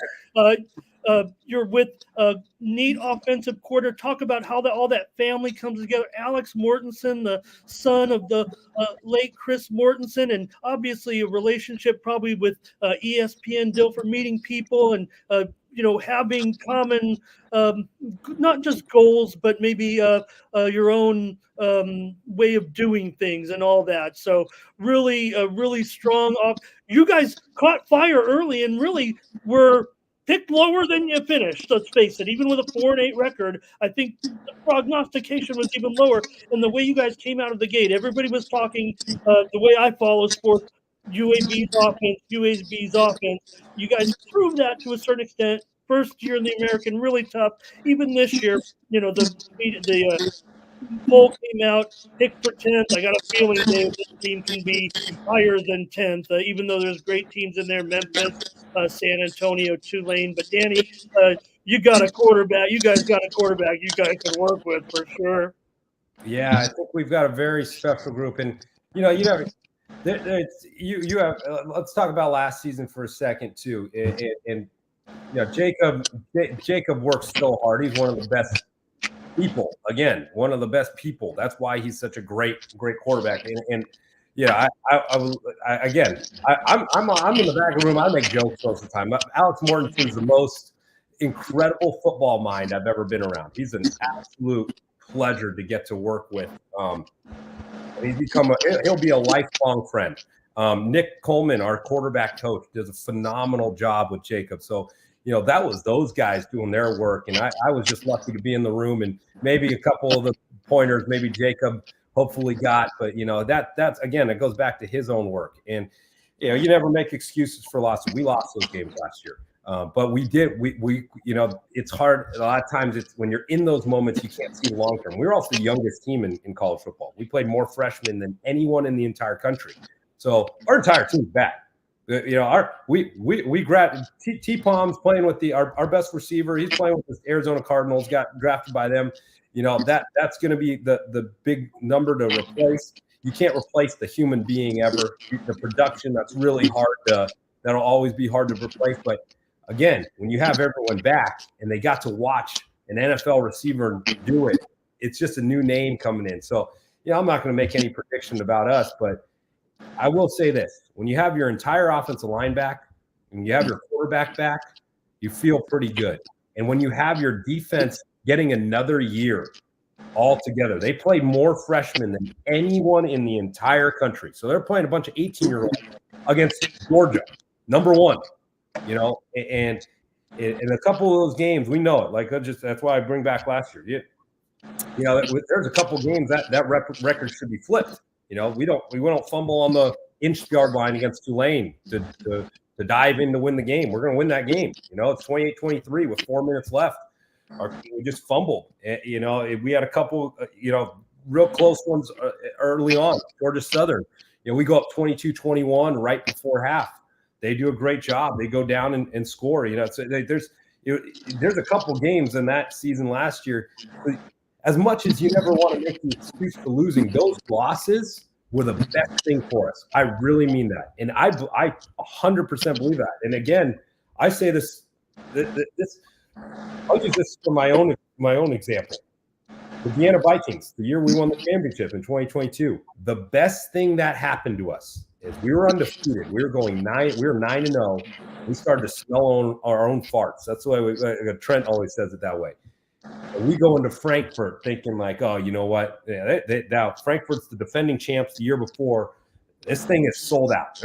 You're with a neat offensive quarter. Talk about how all that family comes together. Alex Mortensen, the son of the late Chris Mortensen, and obviously a relationship probably with ESPN deal for meeting people and having common not just goals, but maybe your own way of doing things and all that. So really strong off. You guys caught fire early and really were picked lower than you finished. Let's face it. Even with a 4-8 record, I think the prognostication was even lower. And the way you guys came out of the gate, everybody was talking the way I follow sports. UAB's offense. You guys proved that to a certain extent. First year in the American, really tough. Even this year, the poll came out, picked for 10th. I got a feeling, Dave, this team can be higher than 10th, even though there's great teams in there, Memphis, San Antonio, Tulane. But Danny, you got a quarterback. You guys got a quarterback you guys can work with for sure. Yeah, I think we've got a very special group, and you have. Let's talk about last season for a second too. And Jacob works so hard. He's one of the best people. Again, one of the best people. That's why he's such a great quarterback. I'm in the back room. I make jokes most of the time. Alex Mortensen is the most incredible football mind I've ever been around. He's an absolute pleasure to get to work with. He'll be a lifelong friend. Nick Coleman, our quarterback coach, does a phenomenal job with Jacob. So, that was those guys doing their work. And I was just lucky to be in the room, and maybe a couple of the pointers, maybe Jacob hopefully got, but that's again, it goes back to his own work. And, you never make excuses for losses. We lost those games last year. But we did. It's hard. A lot of times, it's when you're in those moments, you can't see the long term. We're also the youngest team in college football. We played more freshmen than anyone in the entire country. So our entire team's back. We grabbed T-Palm's playing with our best receiver. He's playing with the Arizona Cardinals. Got drafted by them. That's going to be the big number to replace. You can't replace the human being ever. The production, that's really hard. That'll always be hard to replace, but. Again, when you have everyone back and they got to watch an NFL receiver do it, it's just a new name coming in. So, I'm not going to make any prediction about us, but I will say this. When you have your entire offensive line back and you have your quarterback back, you feel pretty good. And when you have your defense getting another year all together, they played more freshmen than anyone in the entire country. So they're playing a bunch of 18-year-olds against Georgia, number one. And in a couple of those games, we know it. That's why I bring back last year. There's a couple of games that record should be flipped. We don't fumble on the inch-yard line against Tulane to dive in to win the game. We're going to win that game. It's 28-23 with 4 minutes left. We just fumbled. We had a couple, real close ones early on. Georgia Southern, we go up 22-21 right before half. They do a great job. They go down and score. So there's a couple games in that season last year. As much as you never want to make the excuse for losing, those losses were the best thing for us. I really mean that, and I 100% believe that. And again, I say this. I'll use this for my own example. The Vienna Vikings, the year we won the championship in 2022, the best thing that happened to us is we were undefeated. We were 9-0. We started to smell our own farts. That's the way Trent always says it that way. And we go into Frankfurt thinking like, oh, you know what? Yeah, now Frankfurt's the defending champs the year before. This thing is sold out.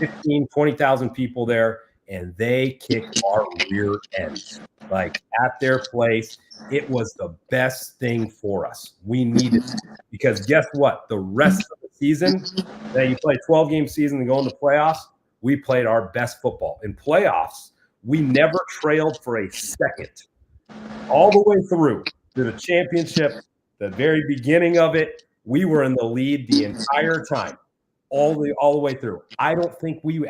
15, 20,000 people there, and they kicked our rear ends. Like at their place, it was the best thing for us. We needed it. Because guess what? The rest of the season, that you play 12-game season and go into playoffs, we played our best football. In playoffs, we never trailed for a second. All the way through to the championship, the very beginning of it, we were in the lead the entire time, all the way through. I don't think we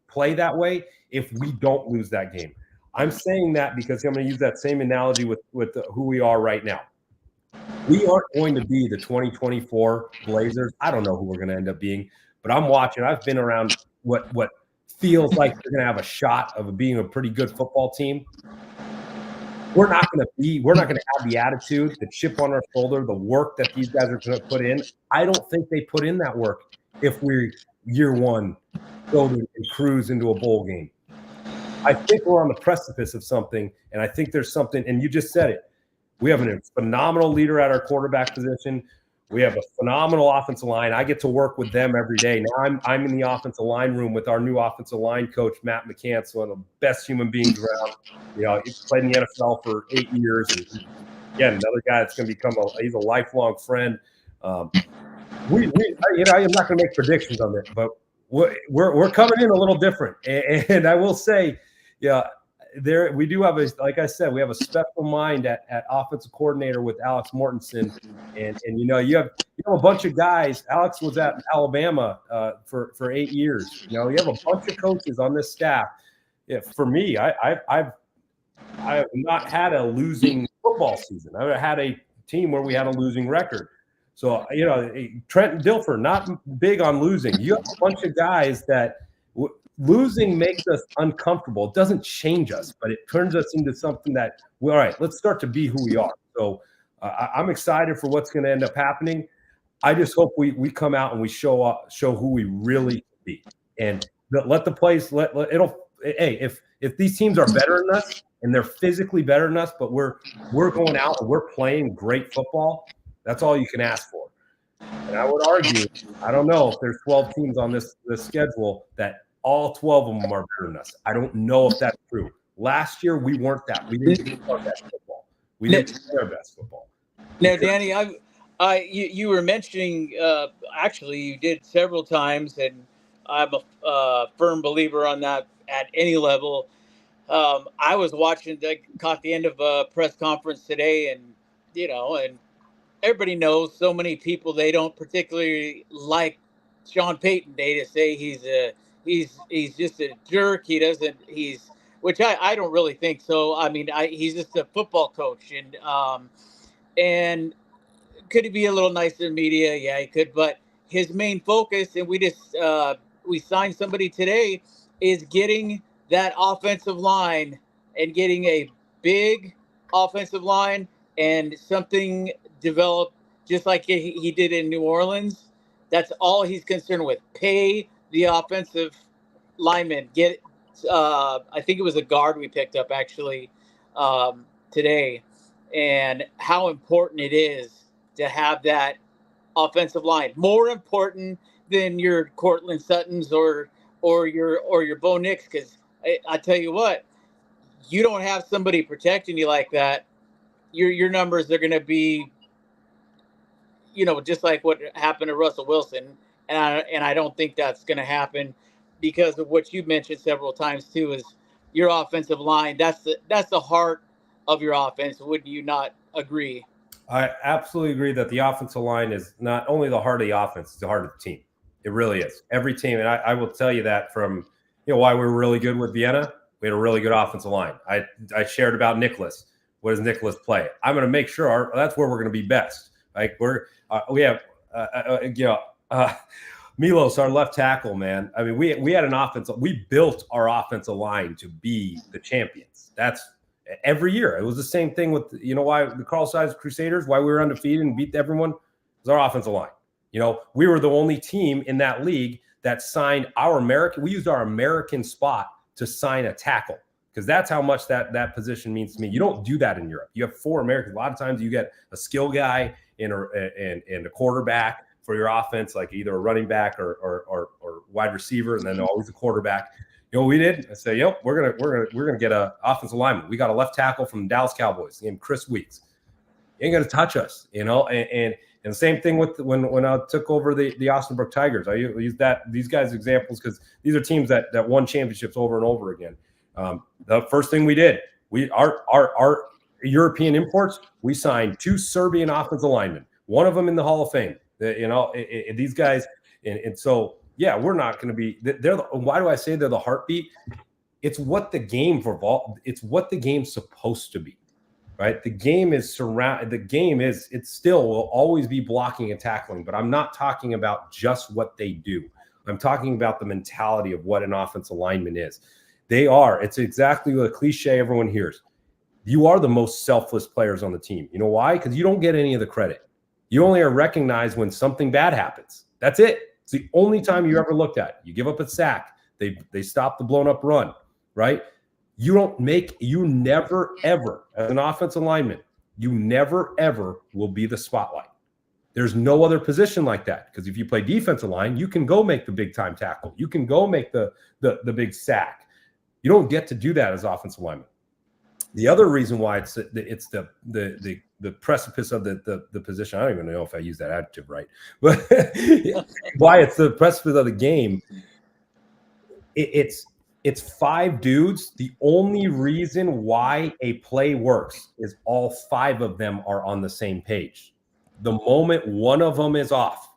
play that way if we don't lose that game. I'm saying that because I'm going to use that same analogy with who we are right now. We aren't going to be the 2024 Blazers. I don't know who we're going to end up being, but I'm watching. I've been around what feels like they're going to have a shot of being a pretty good football team. We're not going to have the attitude, the chip on our shoulder, the work that these guys are going to put in. I don't think they put in that work if we're year one building and cruise into a bowl game. I think we're on the precipice of something, and I think there's something, and you just said it. We have a phenomenal leader at our quarterback position. We have a phenomenal offensive line. I get to work with them every day. Now I'm in the offensive line room with our new offensive line coach, Matt McCants, one of the best human beings around. You know, he played in the NFL for 8 years. And again, another guy that's going to become he's a lifelong friend. I'm not going to make predictions on it, but we're coming in a little different. And I will say, yeah, we do have like I said, we have a special mind at offensive coordinator with Alex Mortensen, and you have a bunch of guys. Alex was at Alabama for 8 years. You have a bunch of coaches on this staff. Yeah, for me, I've not had a losing football season. I've had a team where we had a losing record. So Trent and Dilfer, not big on losing. You have a bunch of guys that. Losing makes us uncomfortable. It doesn't change us, but it turns us into something that, all right, let's start to be who we are. So I'm excited for what's going to end up happening. I just hope we come out and we show who we really be, and let the place Hey, if these teams are better than us and they're physically better than us, but we're going out and we're playing great football, that's all you can ask for. And I would argue, I don't know if there's 12 teams on this schedule that all 12 of them are better than us. I don't know if that's true. Last year, we weren't that. We didn't play our best football. We didn't play our best football. Now, Danny, you were mentioning, actually, you did several times, and I'm a firm believer on that at any level. I was caught the end of a press conference today, and everybody knows so many people, they don't particularly like Sean Payton Day to say he's just a jerk. Which I don't really think so. I mean, he's just a football coach, and could he be a little nicer in media? Yeah, he could. But his main focus, and we signed somebody today, is getting that offensive line and getting a big offensive line and something developed just like he did in New Orleans. That's all he's concerned with. Pay the offensive lineman. I think it was a guard we picked up actually today, and how important it is to have that offensive line. More important than your Cortland Suttons or your Bo Nix, because I tell you what, you don't have somebody protecting you like that, your numbers are going to be, just like what happened to Russell Wilson, and I don't think that's going to happen because of what you mentioned several times too, is your offensive line. That's the heart of your offense. Wouldn't you not agree? I absolutely agree that the offensive line is not only the heart of the offense, it's the heart of the team. It really is. Every team, and I will tell you that from why we were really good with Vienna. We had a really good offensive line. I shared about Nicholas. What does Nicholas play? I'm going to make sure that's where we're going to be best. Like we have Milos, our left tackle, man. I mean, we had an offensive. We built our offensive line to be the champions. That's every year. It was the same thing with why the Carl Size Crusaders, why we were undefeated and beat everyone, was our offensive line. We were the only team in that league that signed we used our American spot to sign a tackle, because that's how much that position means to me. You don't do that in Europe. You have 4 Americans. A lot of times you get a skill guy and a quarterback for your offense, like either a running back or wide receiver, and then always a quarterback. You know what we did? I said, yep, we're gonna get a offensive lineman. We got a left tackle from the Dallas Cowboys named Chris Weeks. He ain't gonna touch us, you know. And the same thing with when I took over the Austin Brook Tigers. I use these guys examples because these are teams that won championships over and over again. The first thing we did, our European imports, we signed 2 Serbian offensive linemen, one of them in the Hall of Fame. These guys, and so yeah, we're not going to be. Why do I say they're the heartbeat? It's what the game It's what the game's supposed to be, right? The game is it still will always be blocking and tackling, but I'm not talking about just what they do. I'm talking about the mentality of what an offensive lineman is. It's exactly the cliche everyone hears. You are the most selfless players on the team. You know why? Because you don't get any of the credit. You only are recognized when something bad happens. That's it. It's the only time you ever looked at. You give up a sack. They stop the blown up run, right? You never, ever, as an offensive lineman, you never, ever will be the spotlight. There's no other position like that. Because if you play defensive line, you can go make the big time tackle. You can go make the big sack. You don't get to do that as offensive lineman. The other reason why it's the precipice of the position, I don't even know if I use that adjective right, but why it's the precipice of the game. It's 5 dudes. The only reason why a play works is all 5 of them are on the same page. The moment one of them is off,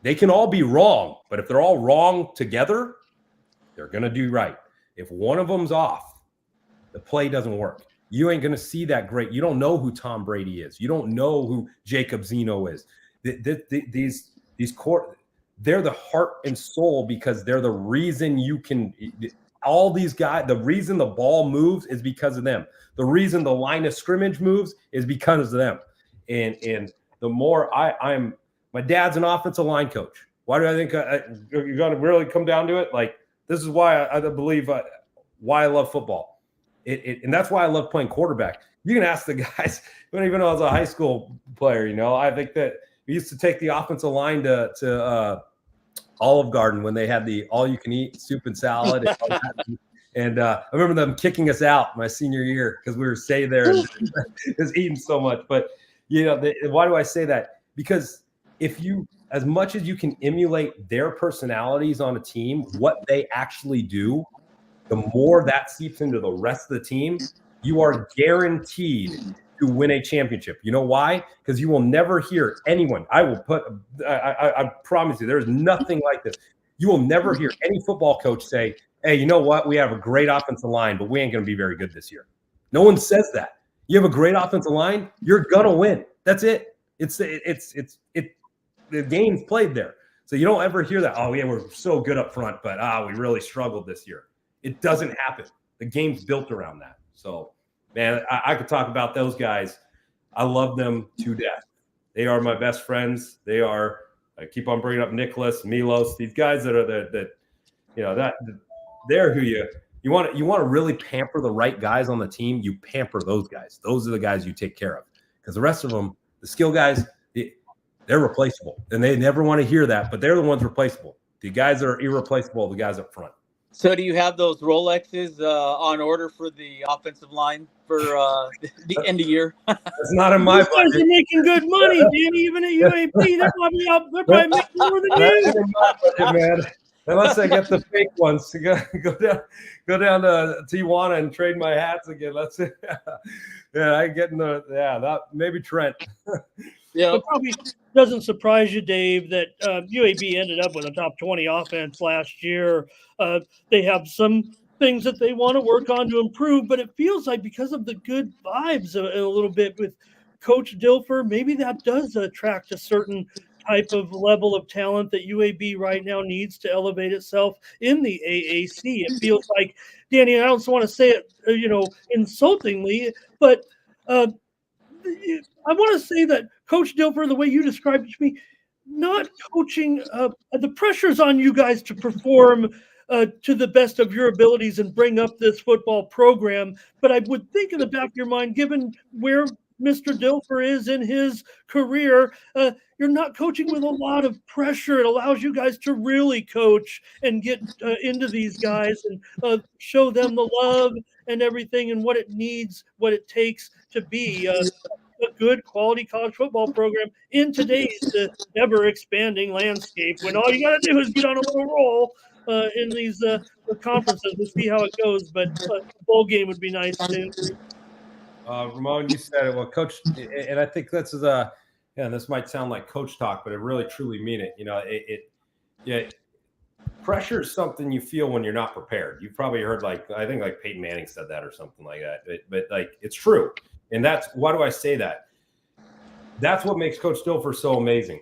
they can all be wrong, but if they're all wrong together, they're going to do right. If one of them's off, the play doesn't work. You ain't going to see that great. You don't know who Tom Brady is. You don't know who Jacob Zeno is. These they're the heart and soul because they're the reason you can – all these guys, the reason the ball moves is because of them. The reason the line of scrimmage moves is because of them. And the more my dad's an offensive line coach. Why do I think you're going to really come down to it? Like, this is why I believe why I love football. And that's why I love playing quarterback. You can ask the guys, even though I was a high school player, I think that we used to take the offensive line to Olive Garden when they had the all-you-can-eat soup and salad. And I remember them kicking us out my senior year because we were staying there and just eating so much. But, why do I say that? Because as much as you can emulate their personalities on a team, what they actually do, the more that seeps into the rest of the team, you are guaranteed to win a championship. You know why? Because you will never hear anyone. I promise you, there's nothing like this. You will never hear any football coach say, hey, you know what? We have a great offensive line, but we ain't going to be very good this year. No one says that. You have a great offensive line, you're going to win. That's it. The game's played there. So you don't ever hear that, oh, yeah, we're so good up front, but we really struggled this year. It doesn't happen. The game's built around that. So, man, I could talk about those guys. I love them to death. They are my best friends. They are. I keep on bringing up Nicholas, Milos. These guys that are they're who you want to really pamper the right guys on the team. You pamper those guys. Those are the guys you take care of because the rest of them, the skill guys, they're replaceable, and they never want to hear that. But they're the ones replaceable. The guys that are irreplaceable, the guys up front. So do you have those Rolexes on order for the offensive line for the end of year? It's not in my budget. They're making good money, Danny, even at UAP. They're probably making more than you. That's in my budget, man. Unless I get the fake ones to go down to Tijuana and trade my hats again. Let's see. Yeah, I get in that maybe Trent. Yeah, it probably doesn't surprise you, Dave, that UAB ended up with a top 20 offense last year. They have some things that they want to work on to improve, but it feels like because of the good vibes a little bit with Coach Dilfer, maybe that does attract a certain type of level of talent that UAB right now needs to elevate itself in the AAC. It feels like, Danny, I don't want to say it, insultingly, but I want to say that Coach Dilfer, the way you described it to me, not coaching, the pressure's on you guys to perform to the best of your abilities and bring up this football program. But I would think in the back of your mind, given where Mr. Dilfer is in his career. You're not coaching with a lot of pressure. It allows you guys to really coach and get into these guys and show them the love and everything and what it needs, what it takes to be a good quality college football program in today's ever expanding landscape, when all you got to do is get on a little roll in these conferences. We'll see how it goes, but a bowl game would be nice too. Ramon, you said it well, Coach, and I think this is this might sound like coach talk, but I really truly mean it. Pressure is something you feel when you're not prepared. You've probably heard I think Peyton Manning said that or something like that, but it's true. And why do I say that? That's what makes Coach Dilfer so amazing.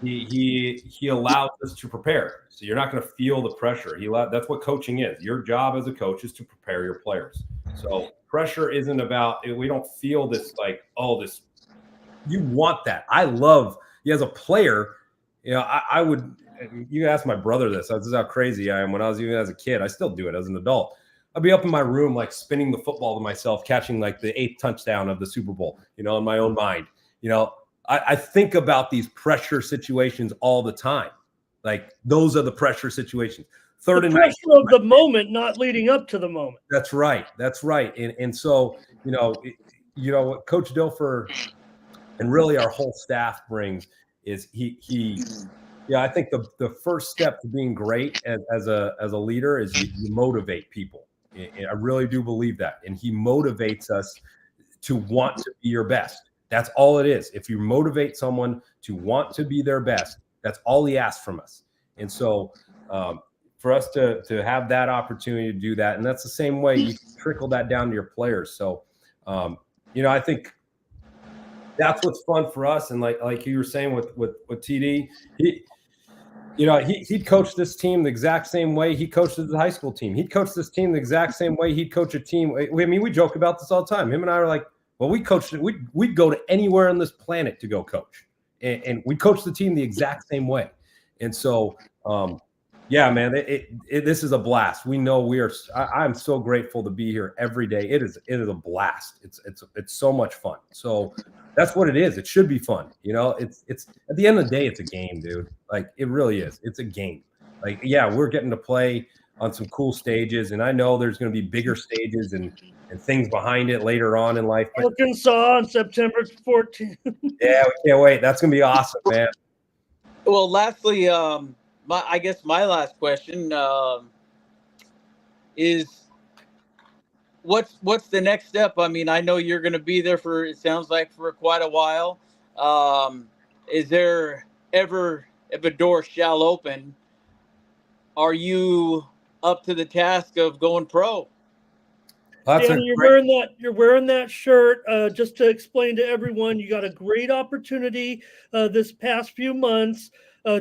He allows us to prepare, so you're not going to feel the pressure. That's what coaching is. Your job as a coach is to prepare your players. So pressure isn't about. We don't feel this this. You want that. I love you as a player. I would. You ask my brother this. This is how crazy I am. When I was even as a kid, I still do it as an adult. I'd be up in my room, spinning the football to myself, catching the 8th touchdown of the Super Bowl, in my own mind. I think about these pressure situations all the time. Those are the pressure situations. Third and pressure of the moment, not leading up to the moment. That's right. And so, what Coach Dilfer and really our whole staff brings is I think the first step to being great as a leader is you motivate people. I really do believe that. And he motivates us to want to be your best. That's all it is. If you motivate someone to want to be their best, that's all he asks from us. And so for us to have that opportunity to do that, and that's the same way you trickle that down to your players. So, I think that's what's fun for us. And like you were saying with TD, he'd coach this team the exact same way he coached the high school team. He'd coach this team the exact same way he'd coach a team. We joke about this all the time. Him and I are we coached it. We'd go to anywhere on this planet to go coach. And we coach the team the exact same way. And so, man, this is a blast. We know I'm so grateful to be here every day. It is a blast. It's so much fun. So that's what it is. It should be fun. It's at the end of the day, it's a game, dude. It really is. It's a game. We're getting to play on some cool stages, and I know there's going to be bigger stages and things behind it later on in life. Arkansas on September 14th. Yeah, we can't wait. That's going to be awesome, man. Well, lastly, I guess my last question is what's the next step? I mean, I know you're going to be there it sounds like for quite a while. Is there ever, if a door shall open, are you up to the task of going pro? Danny, you're wearing that shirt. Just to explain to everyone, you got a great opportunity this past few months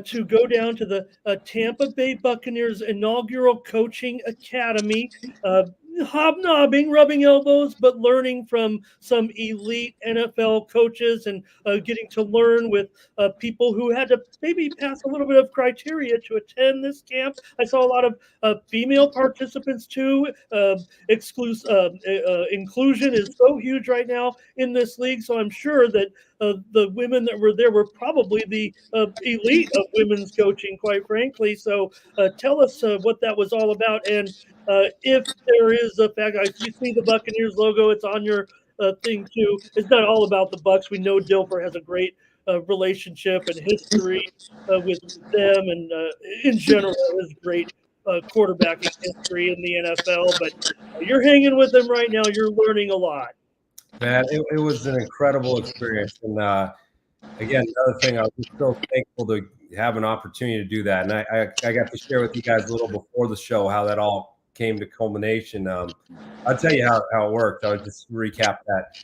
to go down to the Tampa Bay Buccaneers inaugural coaching academy. Hobnobbing, rubbing elbows, but learning from some elite NFL coaches and getting to learn with people who had to maybe pass a little bit of criteria to attend this camp. I saw a lot of female participants too. Inclusion is so huge right now in this league, so I'm sure that the women that were there were probably the elite of women's coaching, quite frankly. So tell us what that was all about, and if there is a fact, you see the Buccaneers logo, it's on your thing too. It's not all about the Bucs. We know Dilfer has a great relationship and history with them, and in general, has great quarterbacking history in the NFL. But you're hanging with them right now. You're learning a lot. Man, it was an incredible experience. And again, another thing, I was just so thankful to have an opportunity to do that. And I got to share with you guys a little before the show how that all came to culmination. I'll tell you how it worked. I would just recap that.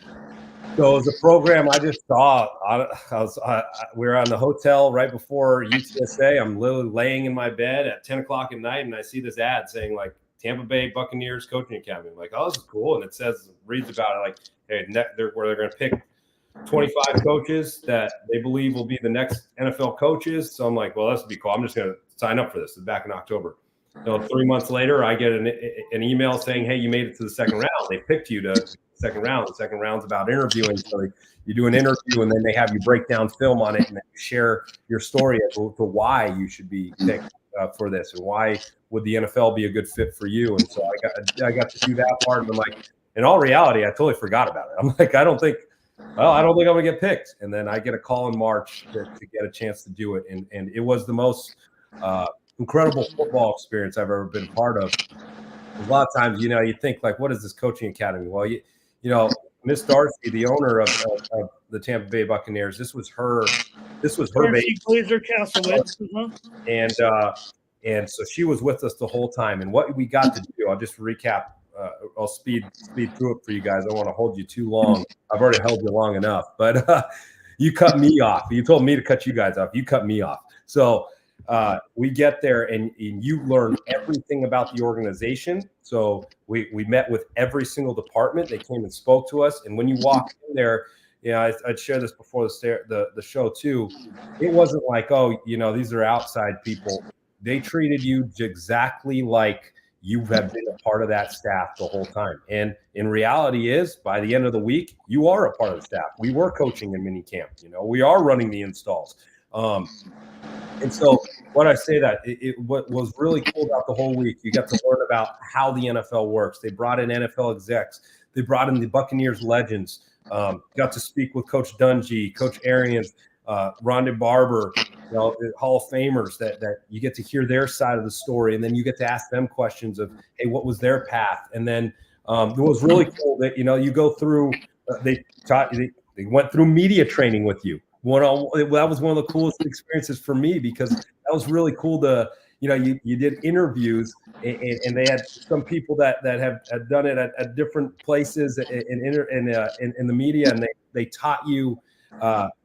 So it was a program I just saw. We were on the hotel right before UTSA. I'm literally laying in my bed at 10 o'clock at night, and I see this ad saying Tampa Bay Buccaneers Coaching Academy. I'm like, oh, this is cool. And it reads about it hey, where they're going to pick 25 coaches that they believe will be the next NFL coaches. So I'm like, well, this would be cool. I'm just going to sign up for this. It's back in October. 3 months later, I get an email saying, hey, you made it to the second round. They picked you to second round. The second round's about interviewing. So you do an interview, and then they have you break down film on it, and then you share your story as to why you should be picked for this, and why would the NFL be a good fit for you. And so I got to do that part, and I'm like, in all reality, I totally forgot about it. I'm like, I don't think I'm gonna get picked. And then I get a call in March to get a chance to do it, and it was the most incredible football experience I've ever been a part of. A lot of times, you think like, what is this coaching academy? Well, Miss Darcy, the owner of the Tampa Bay Buccaneers, this was her baby. Glazer Castlewitz. And so she was with us the whole time. And what we got to do, I'll just recap. I'll speed through it for you guys. I don't want to hold you too long. I've already held you long enough. But you cut me off. You told me to cut you guys off. You cut me off. So we get there, and you learn everything about the organization. So we met with every single department. They came and spoke to us. And when you walk in there, I'd share this before the show too. It wasn't like, these are outside people. They treated you exactly like you have been a part of that staff the whole time. And in reality is, by the end of the week, you are a part of the staff. We were coaching in mini camp. We are running the installs. And so what I say that what was really cool about the whole week, you got to learn about how the NFL works. They brought in NFL execs. They brought in the Buccaneers legends. Got to speak with Coach Dungy, Coach Arians, Rondé Barber, Hall of Famers that you get to hear their side of the story. And then you get to ask them questions of, hey, what was their path? And then it was really cool that, you go through, they went through media training with you. That was one of the coolest experiences for me, because that was really cool to, you did interviews, and they had some people that have done it at different places in the media, and they taught you,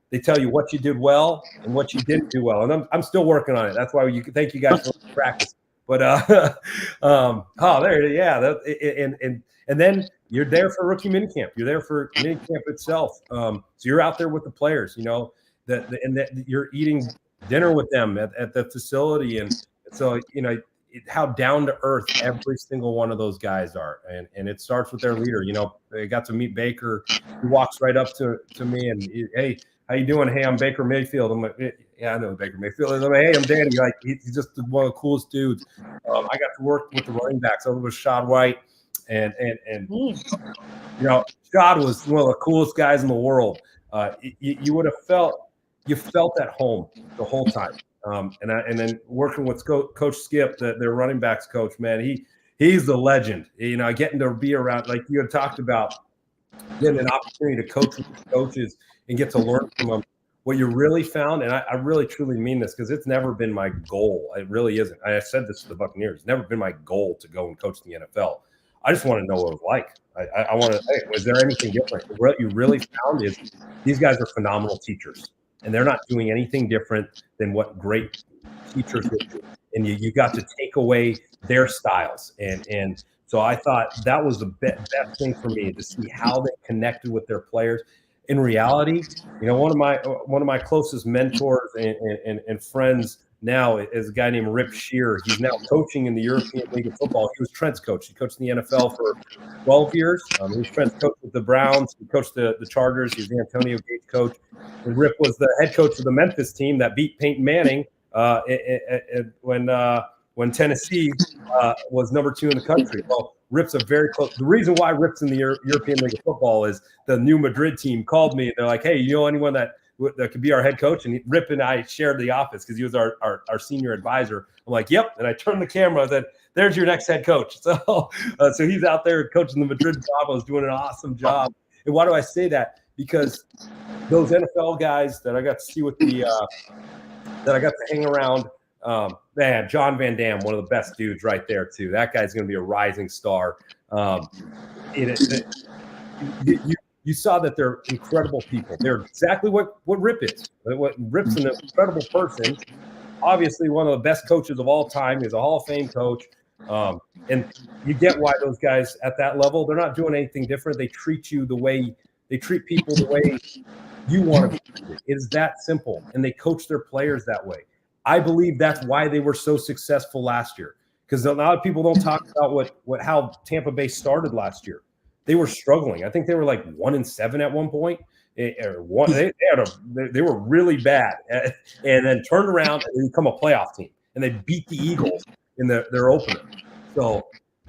they tell you what you did well and what you didn't do well. And I'm still working on it. That's why thank you guys for practice. But and then you're there for rookie minicamp. You're there for minicamp itself. So you're out there with the players, that you're eating dinner with them at the facility. And so, how down to earth every single one of those guys are. And it starts with their leader. They got to meet Baker. He walks right up to me and, hey, how you doing? Hey, I'm Baker Mayfield. I'm like, yeah, I know Baker Mayfield. I'm like, hey, I'm Danny. Like, he's just one of the coolest dudes. I got to work with the running backs. I was with Shad White, and Shad was one of the coolest guys in the world. You would have felt at home the whole time. And then working with Coach Skip, their running backs coach, man, he's the legend. Getting to be around, like you had talked about, getting an opportunity to coach with coaches and get to learn from them. What you really found, and I really truly mean this, because it's never been my goal. It really isn't. I said this to the Buccaneers. It's never been my goal to go and coach the NFL. I just want to know what it was like. I want to, hey, was there anything different? What you really found is these guys are phenomenal teachers, and they're not doing anything different than what great teachers would do. And you got to take away their styles. And so I thought that was the best thing for me, to see how they connected with their players. In reality, one of my closest mentors and friends now is a guy named Rip Shear. He's now coaching in the European League of Football. He was Trent's coach. He coached in the NFL for 12 years. He was Trent's coach with the Browns. He coached the Chargers. He was the Antonio Gates coach. And Rip was the head coach of the Memphis team that beat Peyton Manning when Tennessee was number 2 in the country. Well, Rip's a very close. The reason why Rip's in the European League of Football is the New Madrid team called me, and they're like, "Hey, you know anyone that could be our head coach?" And Rip and I shared the office because he was our senior advisor. I'm like, "Yep," and I turned the camera and said, "There's your next head coach." So he's out there coaching the Madrid Bravos, doing an awesome job. And why do I say that? Because those NFL guys that I got to see with that I got to hang around. Man, John Van Dam, one of the best dudes right there too. That guy's going to be a rising star. You saw that they're incredible people. They're exactly what Rip is. What Rip's an incredible person. Obviously, one of the best coaches of all time. He's a Hall of Fame coach. And you get why those guys at that level, they're not doing anything different. They treat you the way they treat people the way you want to be treated. It is that simple. And they coach their players that way. I believe that's why they were so successful last year, because a lot of people don't talk about how Tampa Bay started last year. they were struggling. I think they were like 1-7 at one point. Or one, they were really bad, and then turned around and they become a playoff team, and they beat the Eagles in their opener. So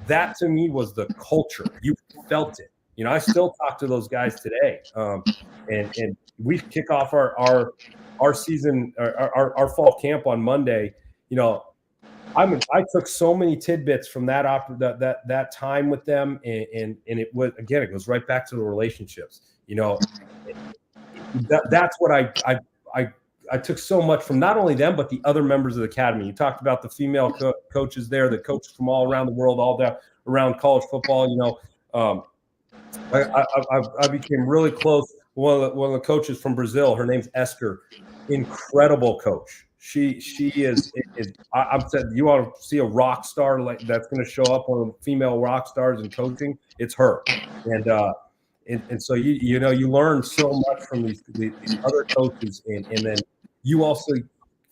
that to me was the culture. You felt it. You know, I still talk to those guys today, and we kick off our season, our fall camp on Monday. You know, I took so many tidbits from that time with them, and it was, again, it goes right back to the relationships. You know, that's what I took so much from not only them but the other members of the academy. You talked about the female coaches there, the coaches from all around the world, all that around college football. You know, I became really close. One of the coaches from Brazil, her name's Esther, incredible coach. She is I'm saying, you want to see a rock star like that's going to show up on female rock stars in coaching, it's her. And so you know, you learn so much from these other coaches, and then you also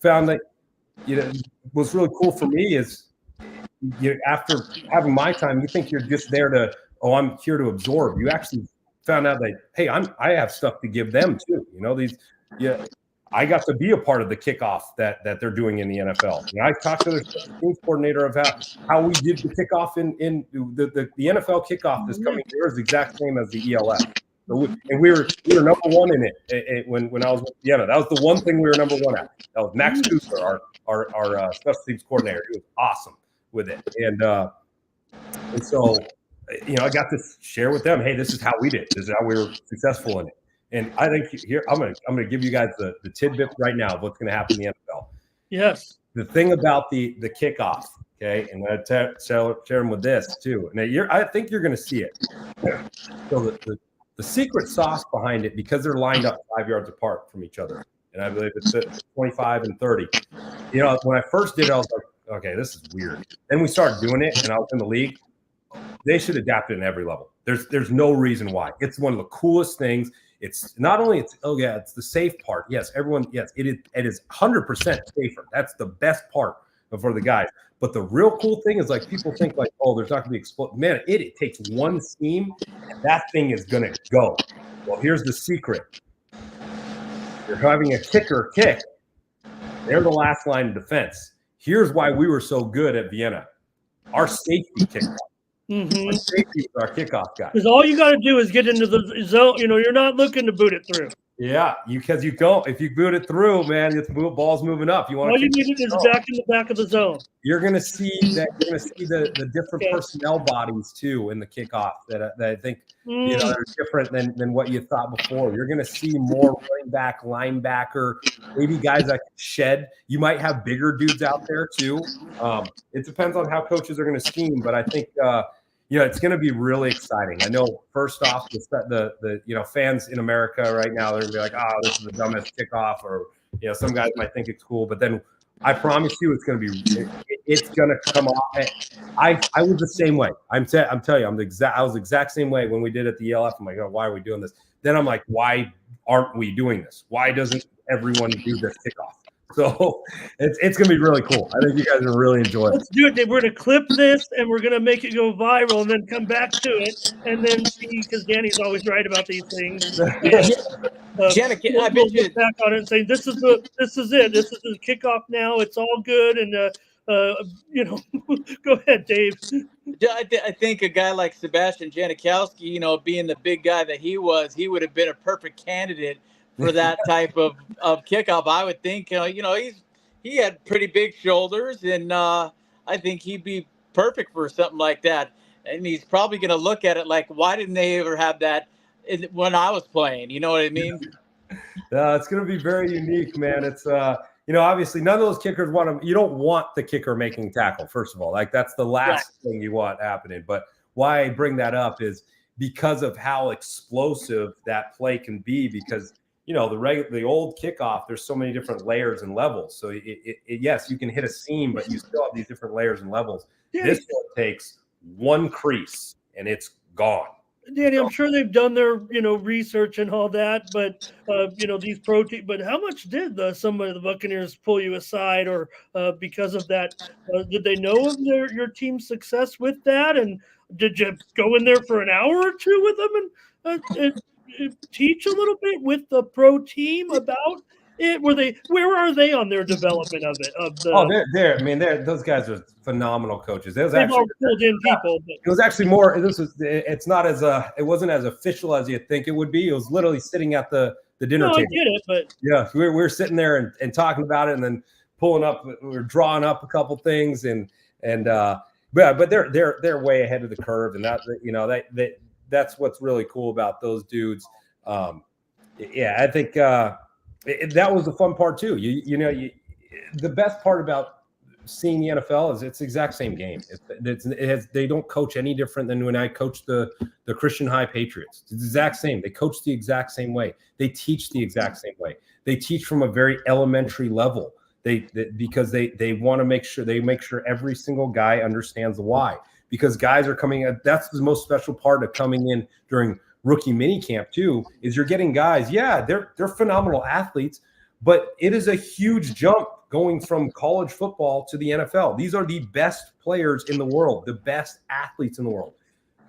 found that, you know, what's really cool for me is, after having my time, you think you're just there to, I'm here to absorb. You actually found out that, hey, I have stuff to give them too. You know, I got to be a part of the kickoff that they're doing in the NFL. You know, I talked to their teams coordinator of how we did the kickoff in the NFL kickoff this coming year is the exact same as the ELF. So we were number one in it when I was with Vienna. That was the one thing we were number one at. That was Max Kusler, our special teams coordinator. He was awesome with it, and so, you know, I got to share with them, hey, this is how we did. This is how we were successful in it. And I think here I'm gonna give you guys the tidbit right now of what's going to happen in the NFL. Yes. The thing about the kickoff, okay, and I share them with this too. And I think you're going to see it. So the secret sauce behind it, because they're lined up 5 yards apart from each other, and I believe it's 25 and 30. You know, when I first did it, I was like, okay, this is weird. Then we started doing it, and I was in the league. They should adapt it in every level. There's no reason why. It's one of the coolest things. It's not only it's the safe part. Yes, it is 100% safer. That's the best part for the guys. But the real cool thing is, like, people think like, oh, there's not gonna be explode. Man, it takes one seam and that thing is gonna go. Well, here's the secret. You're having a kicker kick. They're the last line of defense. Here's why we were so good at Vienna. Our safety kicker. Mm-hmm. Safety is our kickoff guy. Because all you got to do is get into the zone. You know, you're not looking to boot it through. Yeah, because you don't. If you boot it through, man, ball's moving up. You want all you need is back in the back of the zone. You're going to see that. You're going to see the different personnel bodies too in the kickoff that I think you know, are different than what you thought before. You're going to see more running back, linebacker, maybe guys that can shed. You might have bigger dudes out there too. It depends on how coaches are going to scheme, but I think you know, it's going to be really exciting. I know, first off, the you know, fans in America right now, they're going to be like, oh, this is the dumbest kickoff, or, you know, some guys might think it's cool, but then I promise you it's going to be it's going to come off. I was the same way. I'm telling you, I was the exact same way when we did at the ELF. I'm like, oh, why are we doing this? Then I'm like, why aren't we doing this? Why doesn't everyone do this kickoff? So it's going to be really cool. I think you guys will really enjoy it. Let's do it. We're going to clip this and we're going to make it go viral and then come back to it and then see, because Danny's always right about these things. Janet, I bet we'll you look back on it and say, this is it. This is the kickoff now. It's all good. And, you know, go ahead, Dave. I think a guy like Sebastian Janikowski, you know, being the big guy that he was, he would have been a perfect candidate for that type of kickoff. I would think, you know, he had pretty big shoulders, and I think he'd be perfect for something like that. And he's probably going to look at it like, why didn't they ever have that when I was playing? You know what I mean? It's going to be very unique, man. It's you know, obviously none of those kickers want to. You don't want the kicker making tackle, first of all. Like, that's the last thing you want happening. But why I bring that up is because of how explosive that play can be, because, you know, the old kickoff, there's so many different layers and levels. So yes, you can hit a seam, but you still have these different layers and levels. Yeah. This one takes one crease and it's gone. Danny, I'm sure they've done their, you know, research and all that, but you know, these but how much did some of the Buccaneers pull you aside, or because of that, did they know of your team's success with that? And Did you go in there for an hour or two with them and teach a little bit with the pro team about it? Where are they on their development of it? Oh, they're. I mean, those guys are phenomenal coaches. They've all pulled in people. It was actually more. It's not as it wasn't as official as you think it would be. It was literally sitting at the dinner table. I get it, but yeah, we were sitting there and talking about it, and then pulling up. We were drawing up a couple things, but they're way ahead of the curve, and that's what's really cool about those dudes. Yeah, I think that was the fun part too. The best part about seeing the NFL is it's the exact same game. They don't coach any different than when I coached the Christian High Patriots. It's the exact same. They coach the exact same way. They teach the exact same way. They teach from a very elementary level. Because they want to make sure every single guy understands the why. Because guys are coming. That's the most special part of coming in during rookie mini camp too. Is you're getting guys. Yeah, they're phenomenal athletes, but it is a huge jump going from college football to the NFL. These are the best players in the world, the best athletes in the world.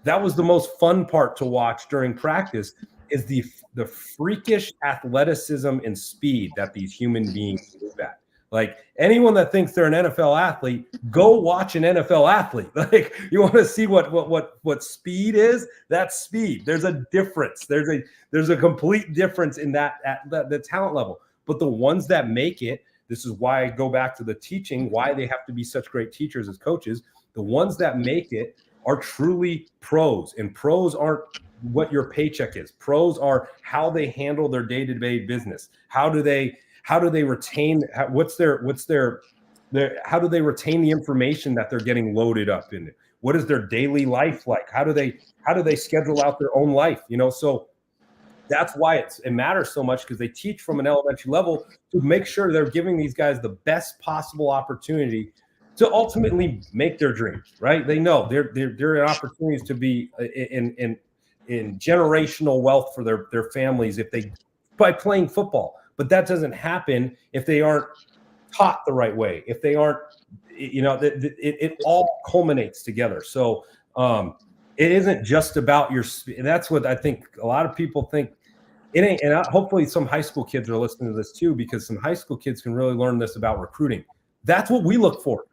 That was the most fun part to watch during practice is the freakish athleticism and speed that these human beings move at. Like anyone that thinks they're an NFL athlete, go watch an NFL athlete. Like you want to see what speed is? That's speed. There's a difference. There's a complete difference in that at the talent level. But the ones that make it, this is why I go back to the teaching, why they have to be such great teachers as coaches. The ones that make it are truly pros, and pros aren't what your paycheck is. Pros are how they handle their day-to-day business. How do they retain? How do they retain the information that they're getting loaded up in? What is their daily life like? How do they schedule out their own life? So that's why it matters so much, because they teach from an elementary level to make sure they're giving these guys the best possible opportunity to ultimately make their dreams. Right? They know they're in opportunities to be in generational wealth for their families by playing football. But that doesn't happen if they aren't taught the right way. If they aren't, it all culminates together. So it isn't just about your. That's what I think a lot of people think. It ain't. And hopefully some high school kids are listening to this too, because some high school kids can really learn this about recruiting. That's what we look for.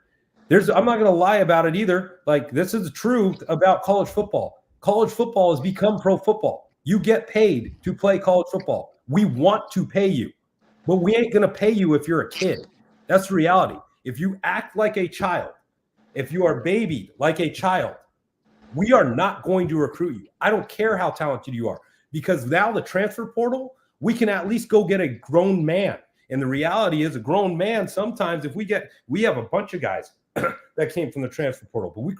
I'm not going to lie about it either. Like, this is the truth about college football. College football has become pro football. You get paid to play college football. We want to pay you, but we ain't going to pay you if you're a kid. That's the reality. If you act like a child, if you are babied like a child, we are not going to recruit you. I don't care how talented you are, because now the transfer portal, we can at least go get a grown man. And the reality is, a grown man, sometimes if we have a bunch of guys that came from the transfer portal, but we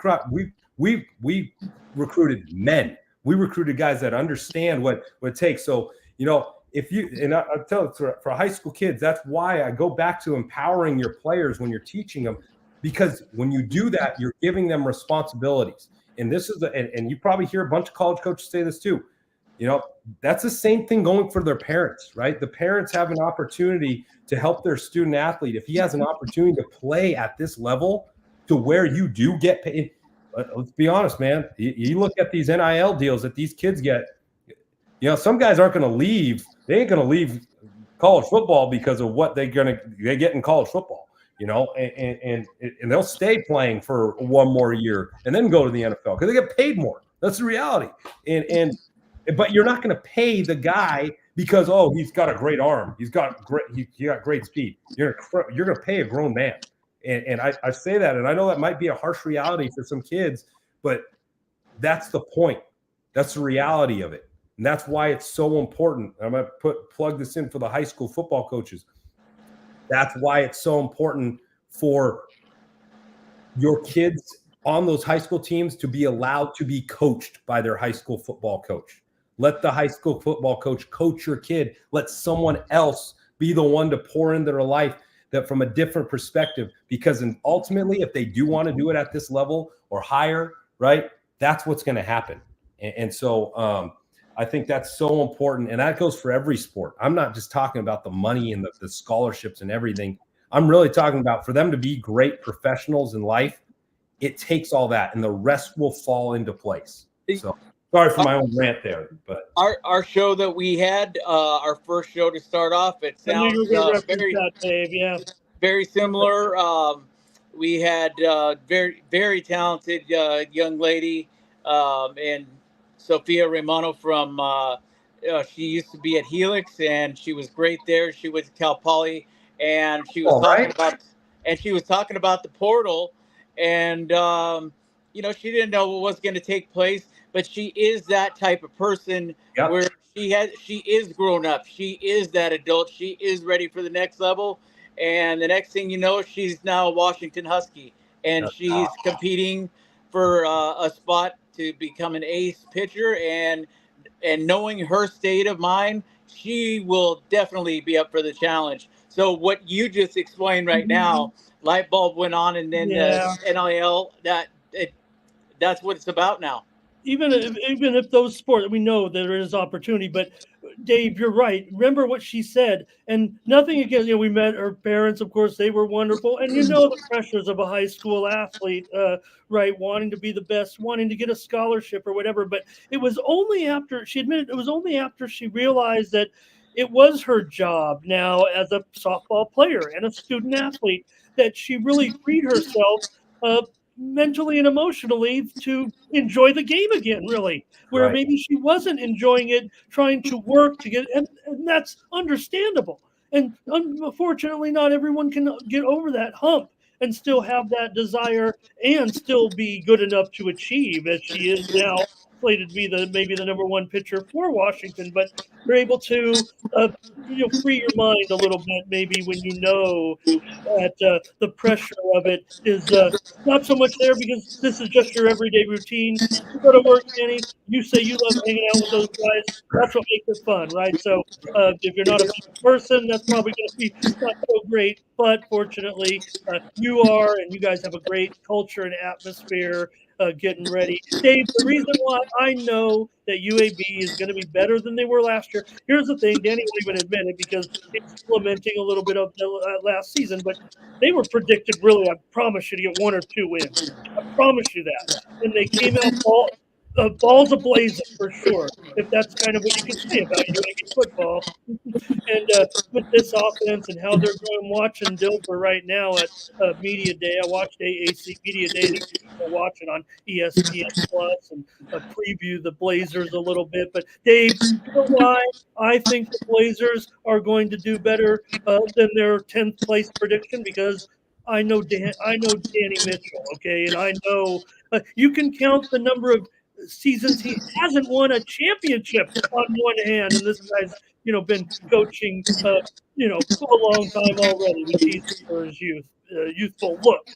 recruited men. We recruited guys that understand what it takes. So, I tell it for high school kids, that's why I go back to empowering your players when you're teaching them, because when you do that, you're giving them responsibilities. And this is and you probably hear a bunch of college coaches say this too. That's the same thing going for their parents, right? The parents have an opportunity to help their student athlete. If he has an opportunity to play at this level to where you do get paid, let's be honest, man. You look at these NIL deals that these kids get. Some guys aren't going to leave. They ain't going to leave college football because of what they get in college football. And they'll stay playing for one more year and then go to the NFL because they get paid more. That's the reality. But you're not going to pay the guy because, he's got a great arm. He got great speed. You're going to pay a grown man. And I say that, and I know that might be a harsh reality for some kids, but that's the point. That's the reality of it. And that's why it's so important. I'm going to plug this in for the high school football coaches. That's why it's so important for your kids on those high school teams to be allowed to be coached by their high school football coach. Let the high school football coach your kid. Let someone else be the one to pour into their life that from a different perspective, because ultimately, if they do want to do it at this level or higher, right, that's what's going to happen. And so I think that's so important. And that goes for every sport. I'm not just talking about the money and the scholarships and everything. I'm really talking about for them to be great professionals in life. it takes all that, and the rest will fall into place. So sorry for my own rant there, but our show that we had, our first show to start off, it I knew you sounds were going to reference very that, Dave. Yeah. very similar. We had very talented young lady, and Sophia Romano from. She used to be at Helix, and she was great there. She went to Cal Poly, and she was talking about the portal, and she didn't know what was going to take place, but she is that type of person where she is grown up, she is that adult, she is ready for the next level. And the next thing you know, she's now a Washington Husky, and she's competing for a spot to become an ace pitcher. And knowing her state of mind, she will definitely be up for the challenge. So what you just explained right now, light bulb went on, and then NIL, that's what it's about now. Even if those sports, we know there is opportunity, but Dave, you're right. Remember what she said, and nothing against, we met her parents, of course, they were wonderful, and the pressures of a high school athlete, right, wanting to be the best, wanting to get a scholarship or whatever. But it was only after she admitted, it was only after she realized that it was her job now as a softball player and a student athlete that she really freed herself mentally and emotionally to enjoy the game again, really, where maybe she wasn't enjoying it, trying to work to get, and that's understandable. And unfortunately, not everyone can get over that hump and still have that desire and still be good enough to achieve, as she is now slated to be maybe the number one pitcher for Washington. But you're able to free your mind a little bit, maybe when that the pressure of it is not so much there, because this is just your everyday routine. You go to work, Danny. You say you love hanging out with those guys. That's what makes it fun, right? So if you're not a people person, that's probably going to be not so great. But fortunately, you are, and you guys have a great culture and atmosphere. Getting ready. Dave, the reason why I know that UAB is going to be better than they were last year, here's the thing, Danny won't even admit it because it's lamenting a little bit of the last season, but they were predicted, really, I promise you, to get 1 or 2 wins. I promise you that. And they came out balls ablazing for sure, if that's kind of what you can say about UAB football. And with this offense and how they're going, watching Dilfer right now at Media Day. I watched AAC Media Day. We're watching on ESPN Plus and preview the Blazers a little bit. But Dave, you know why I think the Blazers are going to do better than their 10th place prediction? Because I know Danny Mitchell, okay, and I know you can count the number of seasons he hasn't won a championship on one hand, and this guy's been coaching for a long time already. We tease him for his youthful look.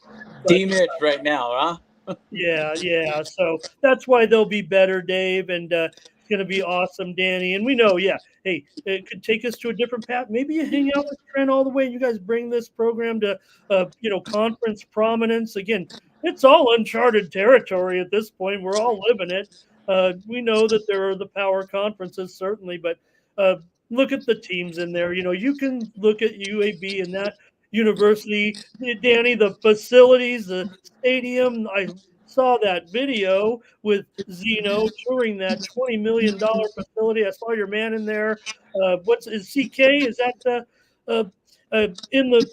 D-Mitch right now, huh? Yeah. So that's why they'll be better, Dave, and it's going to be awesome, Danny. And we know, hey, it could take us to a different path. Maybe you hang out with Trent all the way. You guys bring this program to, conference prominence. Again, it's all uncharted territory at this point. We're all living it. We know that there are the power conferences, certainly, but look at the teams in there. You can look at UAB and that university, Danny, the facilities, the stadium. I saw that video with Zeno touring that $20 million facility. I saw your man in there. Is CK? Is that in the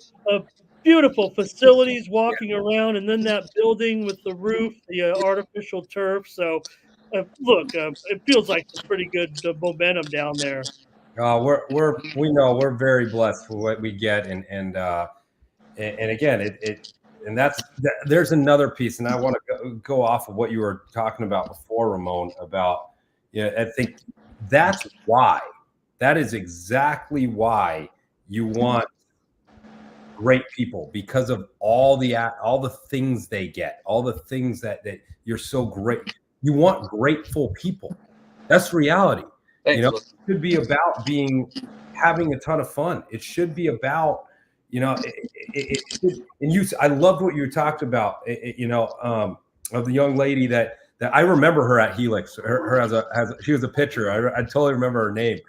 beautiful facilities, walking around, and then that building with the roof, the artificial turf. So, look, it feels like it's pretty good momentum down there. We're very blessed for what we get, and again, there's another piece, and I want to go off of what you were talking about before, Ramon, about I think that is exactly why you want great people, because of all the things they get, all the things that you're so great. You want grateful people. That's reality. Thanks, it should be about having a ton of fun. It should be about, I loved what you talked about, of the young lady that I remember her at Helix, she was a pitcher. I totally remember her name,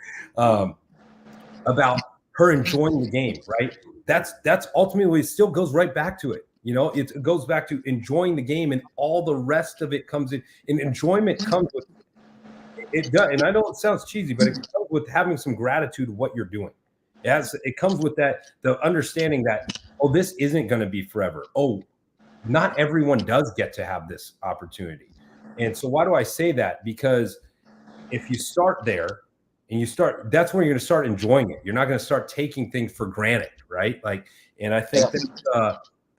about her enjoying the game, right? That's ultimately still goes right back to it. You know, it goes back to enjoying the game, and all the rest of it comes in. And enjoyment comes with it does. And I know it sounds cheesy, but it comes with having some gratitude of what you're doing. It comes with the understanding that, oh, this isn't going to be forever. Oh, not everyone does get to have this opportunity. And so why do I say that? Because if you start there and that's when you're going to start enjoying it. You're not going to start taking things for granted, right? Like, and I think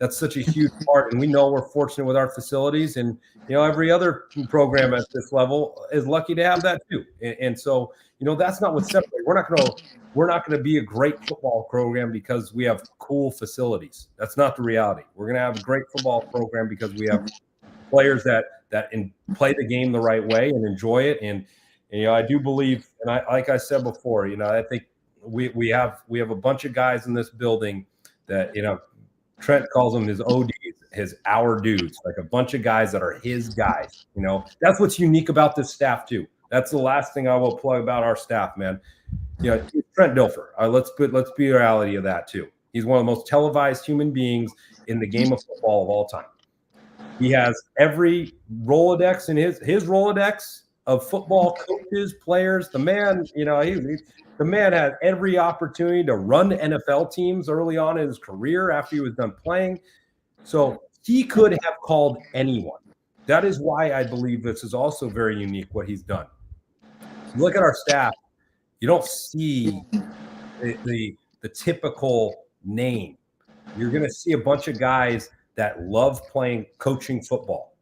that's such a huge part. And we know we're fortunate with our facilities, and every other program at this level is lucky to have that too. And so that's not what's separated. We're not going to be a great football program because we have cool facilities. That's not the reality. We're going to have a great football program because we have players that play the game the right way and enjoy it. And I do believe, and like I said before, I think we have a bunch of guys in this building that Trent calls them his ODs, our dudes, like a bunch of guys that are his guys. That's what's unique about this staff too. That's the last thing I will plug about our staff, man. Trent Dilfer. Let's be a reality of that too. He's one of the most televised human beings in the game of football of all time. He has every Rolodex in his Rolodex of football coaches, players. The man, the man had every opportunity to run NFL teams early on in his career after he was done playing. So he could have called anyone. That is why I believe this is also very unique what he's done. You look at our staff, you don't see the typical name. You're going to see a bunch of guys that love coaching football.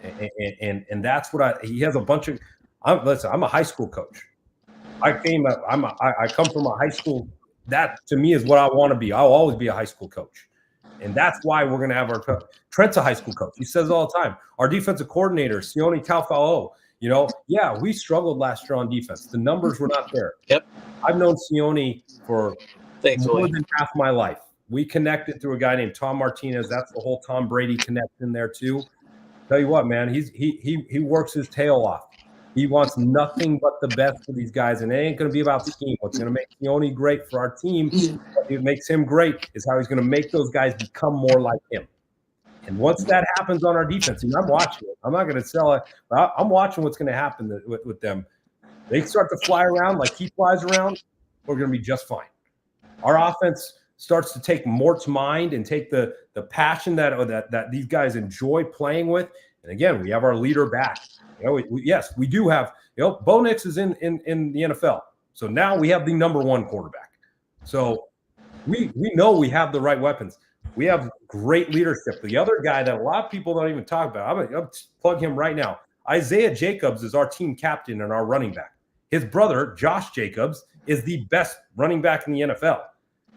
And that's what he has a bunch of. I'm a high school coach. I come from a high school. That to me is what I want to be. I'll always be a high school coach. And that's why we're going to have our coach. Trent's a high school coach. He says it all the time. Our defensive coordinator, Sione Taufa'o, we struggled last year on defense. The numbers were not there. Yep. I've known Sione for more than half my life. We connected through a guy named Tom Martinez. That's the whole Tom Brady connection there too. Tell you what, man, he works his tail off. He wants nothing but the best for these guys, and it ain't going to be about scheme. What's going to make Sione great for our team, what makes him great, is how he's going to make those guys become more like him. And once that happens on our defense, and I'm watching it. I'm not going to sell it, but I'm watching what's going to happen with them. They start to fly around like he flies around, we're going to be just fine. Our offense starts to take Mort's mind and take the passion that these guys enjoy playing with. And again, we have our leader back. Yes, we do have. Bo Nix is in the NFL, so now we have the number one quarterback. So we know we have the right weapons. We have great leadership. The other guy that a lot of people don't even talk about, I'm going to plug him right now. Isaiah Jacobs is our team captain and our running back. His brother, Josh Jacobs, is the best running back in the NFL.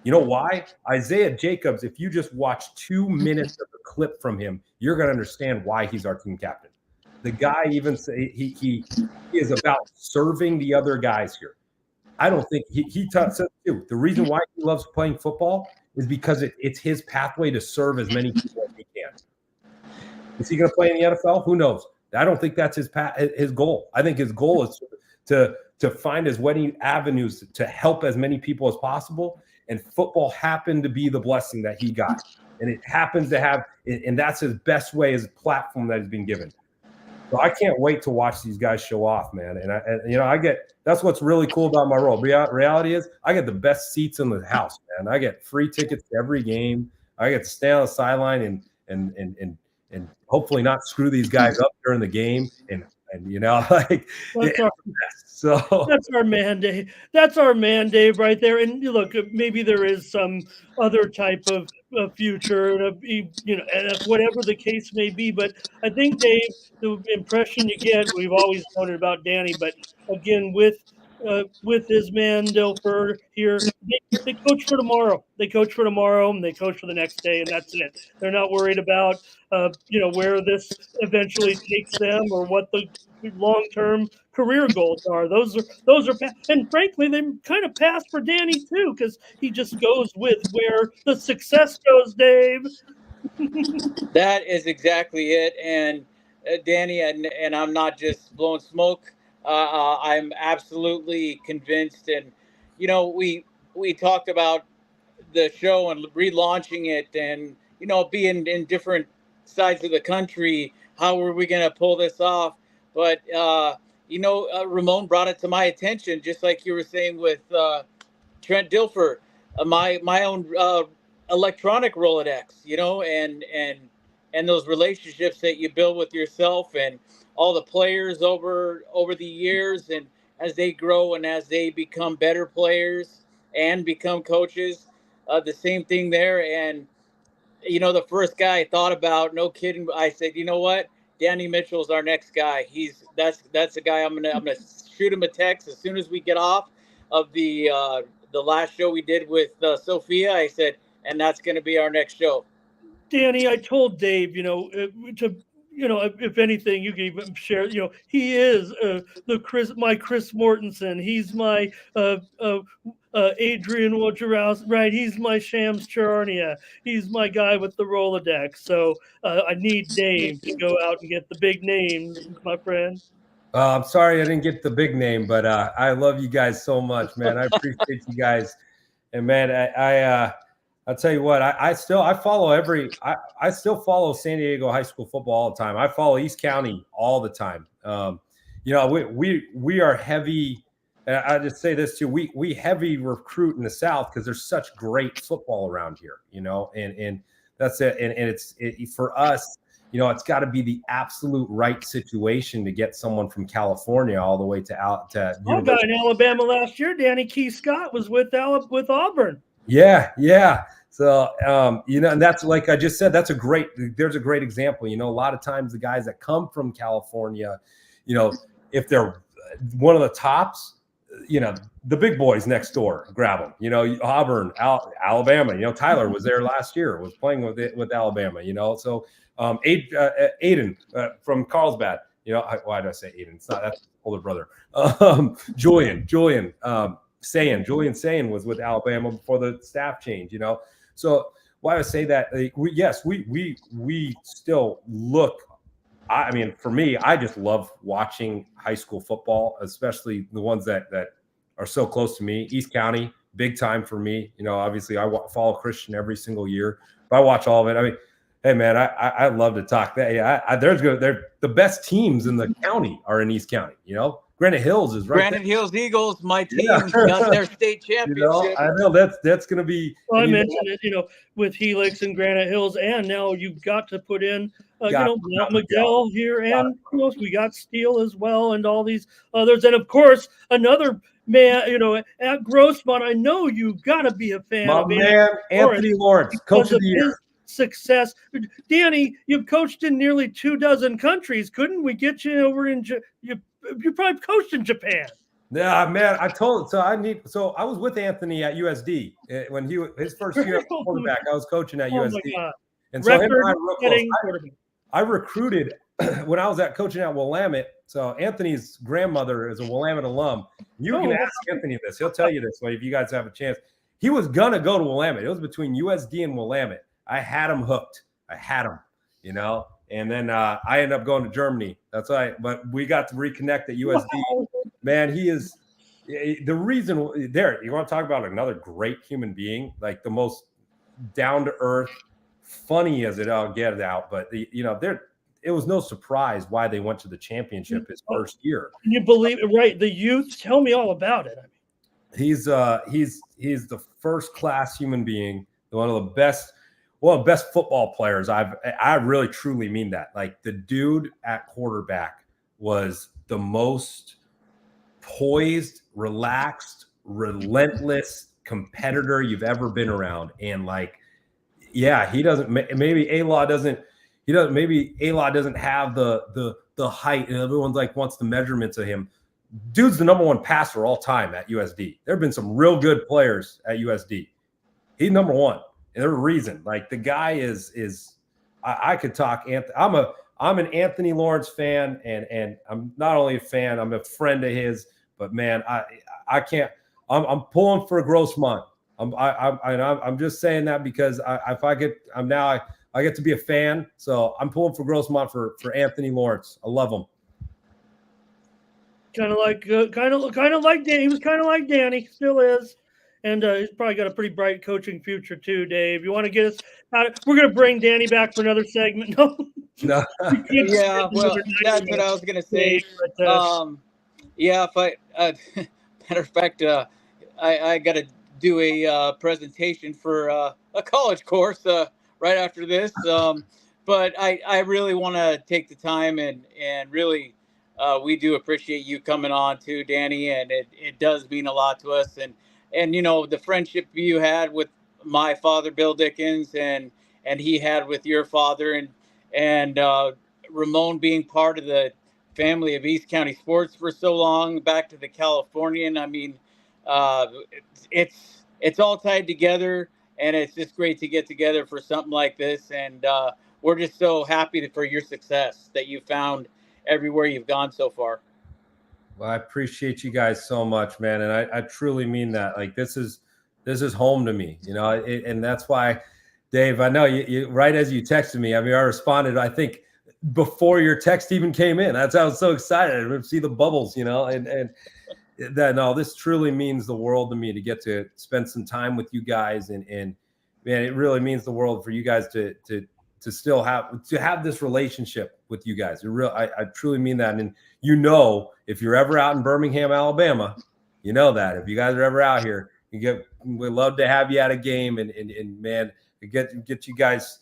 You know why? Isaiah Jacobs, if you just watch 2 minutes of the clip from him, you're going to understand why he's our team captain. The guy even say he is about serving the other guys here. I don't think he said too. The reason why he loves playing football is because it's his pathway to serve as many people as he can. Is he going to play in the NFL? Who knows? I don't think that's his goal. I think his goal is to find as many avenues to help as many people as possible. And football happened to be the blessing that he got. And it happens to have, and that's his best way, his platform that has been given. So I can't wait to watch these guys show off, man. And I get, that's what's really cool about my role. Reality is I get the best seats in the house, man. I get free tickets to every game. I get to stay on the sideline and hopefully not screw these guys up during the game. And that's our mandate. That's our mandate right there. And look, maybe there is some other type of future, and whatever the case may be. But I think, Dave, the impression you get, we've always known it about Danny, but again, with his man Dilfer here, they coach for tomorrow. They coach for tomorrow, and they coach for the next day, and that's it. They're not worried about where this eventually takes them or what the long-term career goals are. Those are, and frankly, they kind of pass for Danny too, because he just goes with where the success goes, Dave. That is exactly it. And Danny, and I'm not just blowing smoke. I'm absolutely convinced. And we talked about the show and relaunching it, and be in different sides of the country. How are we going to pull this off? But Ramon brought it to my attention, just like you were saying with Trent Dilfer, my own electronic Rolodex, and those relationships that you build with yourself and all the players over the years, and as they grow and as they become better players and become coaches, the same thing there. And the first guy I thought about, no kidding, I said, you know what? Danny Mitchell's our next guy. That's the guy I'm gonna shoot him a text as soon as we get off of the last show we did with Sophia. I said, and that's gonna be our next show. Danny, I told Dave, if anything, you can even share. He is my Chris Mortensen. He's my Adrian Wojciechowski, right? He's my Shams Charania. He's my guy with the Rolodex. So I need Dave to go out and get the big names, my friend. I'm sorry I didn't get the big name, but I love you guys so much, man. I appreciate you guys, and man, I'll tell you what, I still follow San Diego high school football all the time. I follow East County all the time. We are heavy. And I just say this too. We heavy recruit in the South because there's such great football around here, and that's it. And it's for us, it's got to be the absolute right situation to get someone from California all the way to Our guy in Alabama last year, Danny Key Scott, was with Auburn. Yeah. So, and that's like I just said, there's a great example. A lot of times the guys that come from California, if they're one of the tops, the big boys next door grab them. Auburn, Alabama. Tyler was there last year, was playing with Alabama. So Aiden from Carlsbad. Why did I say Aiden? It's not, that's older brother. Julian. Julian Sayin was with Alabama before the staff change. So why I say that? We still look. I mean, for me, I just love watching high school football, especially the ones that are so close to me. East County, big time for me. Obviously, I follow Christian every single year, but I watch all of it. I mean, hey man, I love to talk. They're the best teams in the county are in East County. Granite Hills is right. Granite Hills Eagles, my team got their state championship. I know that's going to be. Well, I mentioned it, with Helix and Granite Hills, and now you've got to put in, Miguel here, and we got Steele as well, and all these others, and of course another man, at Grossmont. I know you got to be a fan of Anthony Lawrence, coach of the year. Success. Danny, you've coached in nearly 24 countries. Couldn't we get you over in you probably coached in Japan? Yeah, man. I was with Anthony at USD when his first year as quarterback. I was coaching at USD, and so him and I recruited when I was coaching at Willamette. So Anthony's grandmother is a Willamette alum. You can ask Anthony this; he'll tell you this way if you guys have a chance. He was gonna go to Willamette. It was between USD and Willamette. I had him hooked. And then I ended up going to Germany. That's right. But we got to reconnect at USD. Wow. Man, he is the reason there. You want to talk about another great human being, like the most down to earth, funny as it all gets out. But it was no surprise why they went to the championship his first year. Can you believe it? Right. The youth. Tell me all about it. He's the first class human being, one of the best football players I really truly mean that. Like the dude at quarterback was the most poised, relaxed, relentless competitor you've ever been around. And he doesn't, maybe A-Law doesn't have the height, and everyone's wants the measurements of him. Dude's the number one passer all time at USD. There have been some real good players at USD. He's number one. And there's a reason. The guy is I could talk. I'm an Anthony Lawrence fan, and I'm not only a fan, I'm a friend of his. But man, I can't. I'm pulling for Grossmont. I'm just saying that because I get to be a fan, so I'm pulling for Grossmont for Anthony Lawrence. I love him. Kind of like Danny. He was kind of like Danny, still is. and he's probably got a pretty bright coaching future too. Dave, you want to get us out? We're going to bring Danny back for another segment. No, No. we could spend Yeah, well, another 90 that's what I minutes, was gonna Dave, say. but Yeah, if I matter of fact, I got to do a presentation for a college course right after this. But I really want to take the time and really we do appreciate you coming on too, Danny, and it does mean a lot to us. And you know the friendship you had with my father, Bill Dickens, and he had with your father, and Ramon being part of the family of East County sports for so long, back to the Californian. I mean, uh, it's all tied together, and it's just great to get together for something like this. And we're just so happy for your success that you found everywhere you've gone so far. Well, I appreciate you guys so much, man, and I truly mean that. Like this is home to me, you know, and that's why, Dave. I know you right as you texted me. I mean, I responded. I think before your text even came in. That's I was so excited to see the bubbles, you know, and that no, this truly means the world to me to get to spend some time with you guys, and man, it really means the world for you guys to still have this relationship with you guys. I truly mean that. And you know, if you're ever out in Birmingham, Alabama, you know that if you guys are ever out here, we'd love to have you at a game, and man, get you guys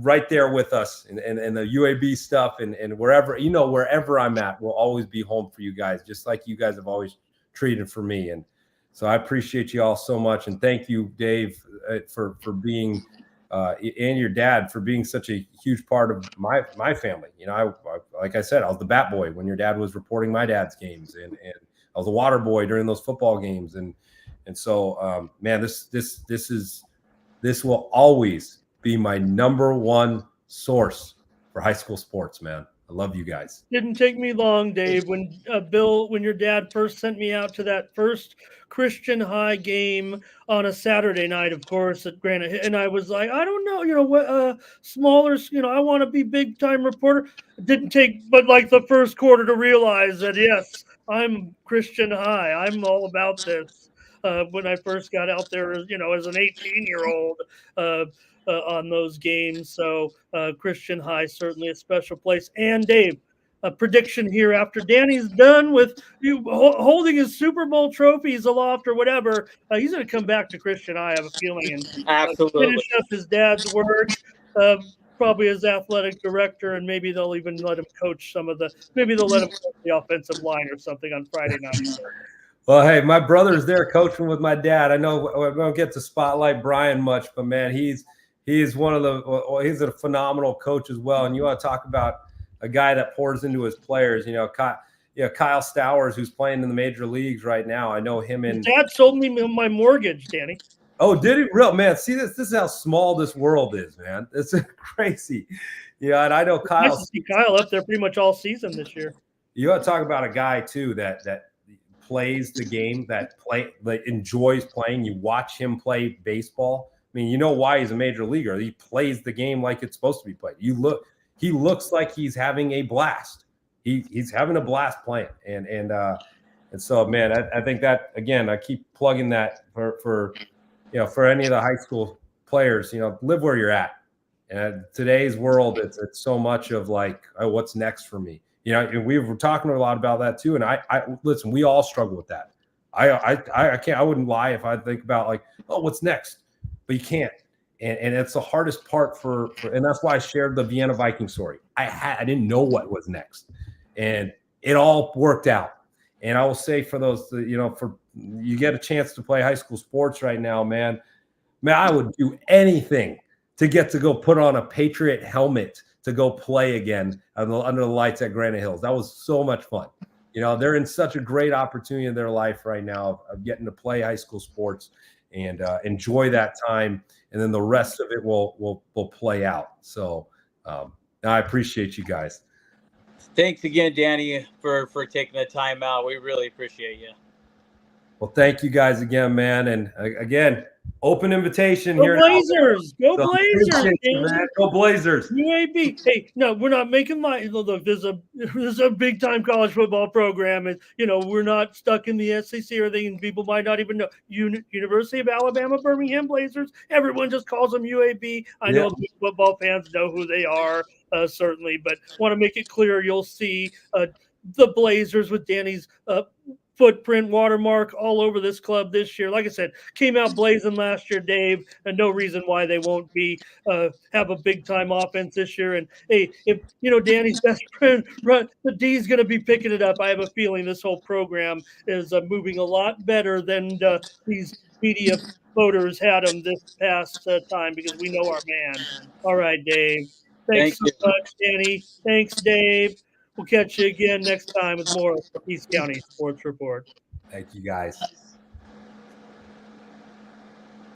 right there with us, and the UAB stuff, and wherever, you know, wherever I'm at, will always be home for you guys, just like you guys have always treated for me. And so I appreciate you all so much, and thank you, Dave, for being and your dad for being such a huge part of my family. You know, I like I said, I was the bat boy when your dad was reporting my dad's games, and I was a water boy during those football games, and so man, this will always be my number one source for high school sports, man. I love you guys. didn't take me long, Dave. When when your dad first sent me out to that first Christian High game on a Saturday night, of course, at Granite, and I was like, I don't know, you know what, smaller, you know, I want to be big time reporter. It didn't take but like the first quarter to realize that yes, I'm Christian High. I'm all about this. When I first got out there, you know, as an 18-year-old. On those games. So Christian High certainly a special place. And Dave, a prediction here after Danny's done with you holding his Super Bowl trophies aloft or whatever, he's going to come back to Christian High, I have a feeling, and finish Absolutely. up his dad's work. Uh, Probably as athletic director, and maybe they'll even let him coach maybe they'll let him coach the offensive line or something on Friday night. Well, hey, my brother's there coaching with my dad. I know we don't get to spotlight Brian much, but man, he's one of the he's a phenomenal coach as well. And you want to talk about a guy that pours into his players. You know, Kyle Stowers, who's playing in the major leagues right now. I know him. And Dad sold me my mortgage, Danny. Oh, did he? Real man. See this is how small this world is, man. It's crazy. Yeah, and I know Kyle. Nice to see Kyle up there pretty much all season this year. You want to talk about a guy too that plays the game, that enjoys playing. You watch him play baseball. I mean, you know why he's a major leaguer. He plays the game like it's supposed to be played. He looks like he's having a blast. He's having a blast playing. And so, man, I think that, again, I keep plugging that for any of the high school players, you know, live where you're at. And today's world, it's so much of like, oh, what's next for me? You know, and we were talking a lot about that too. And I listen, we all struggle with that. I wouldn't lie if I think about like, oh, what's next? But you can't. And it's the hardest part and that's why I shared the Vienna Viking story. I didn't know what was next, and it all worked out. And I will say for those, you know, for you get a chance to play high school sports right now, man, I would do anything to get to go put on a Patriot helmet to go play again under the lights at Granite Hills. That was so much fun. You know, they're in such a great opportunity in their life right now of getting to play high school sports and enjoy that time. And then the rest of it will play out. So I appreciate you guys. Thanks again, Danny, for taking the time out. We really appreciate you. Well, thank you guys again, man. And again, open invitation Go here. Blazers! Go So Blazers! man. Go Blazers! UAB. Hey, no, we're not making light. Look, there's a big time college football program, and we're not stuck in the SEC or anything. And people might not even know. University of Alabama, Birmingham Blazers. Everyone just calls them UAB. I know the football fans know who they are, certainly, but want to make it clear. You'll see the Blazers with Danny's footprint watermark all over this club this year. Like I said, came out blazing last year, Dave, and no reason why they won't be have a big time offense this year. And hey, if Danny's best friend, the D's going to be picking it up. I have a feeling this whole program is moving a lot better than these media voters had them this past time, because we know our man. All right, Dave. Thanks so much, Danny. Thanks, Dave. We'll catch you again next time with more East County Sports Report. Thank you, guys.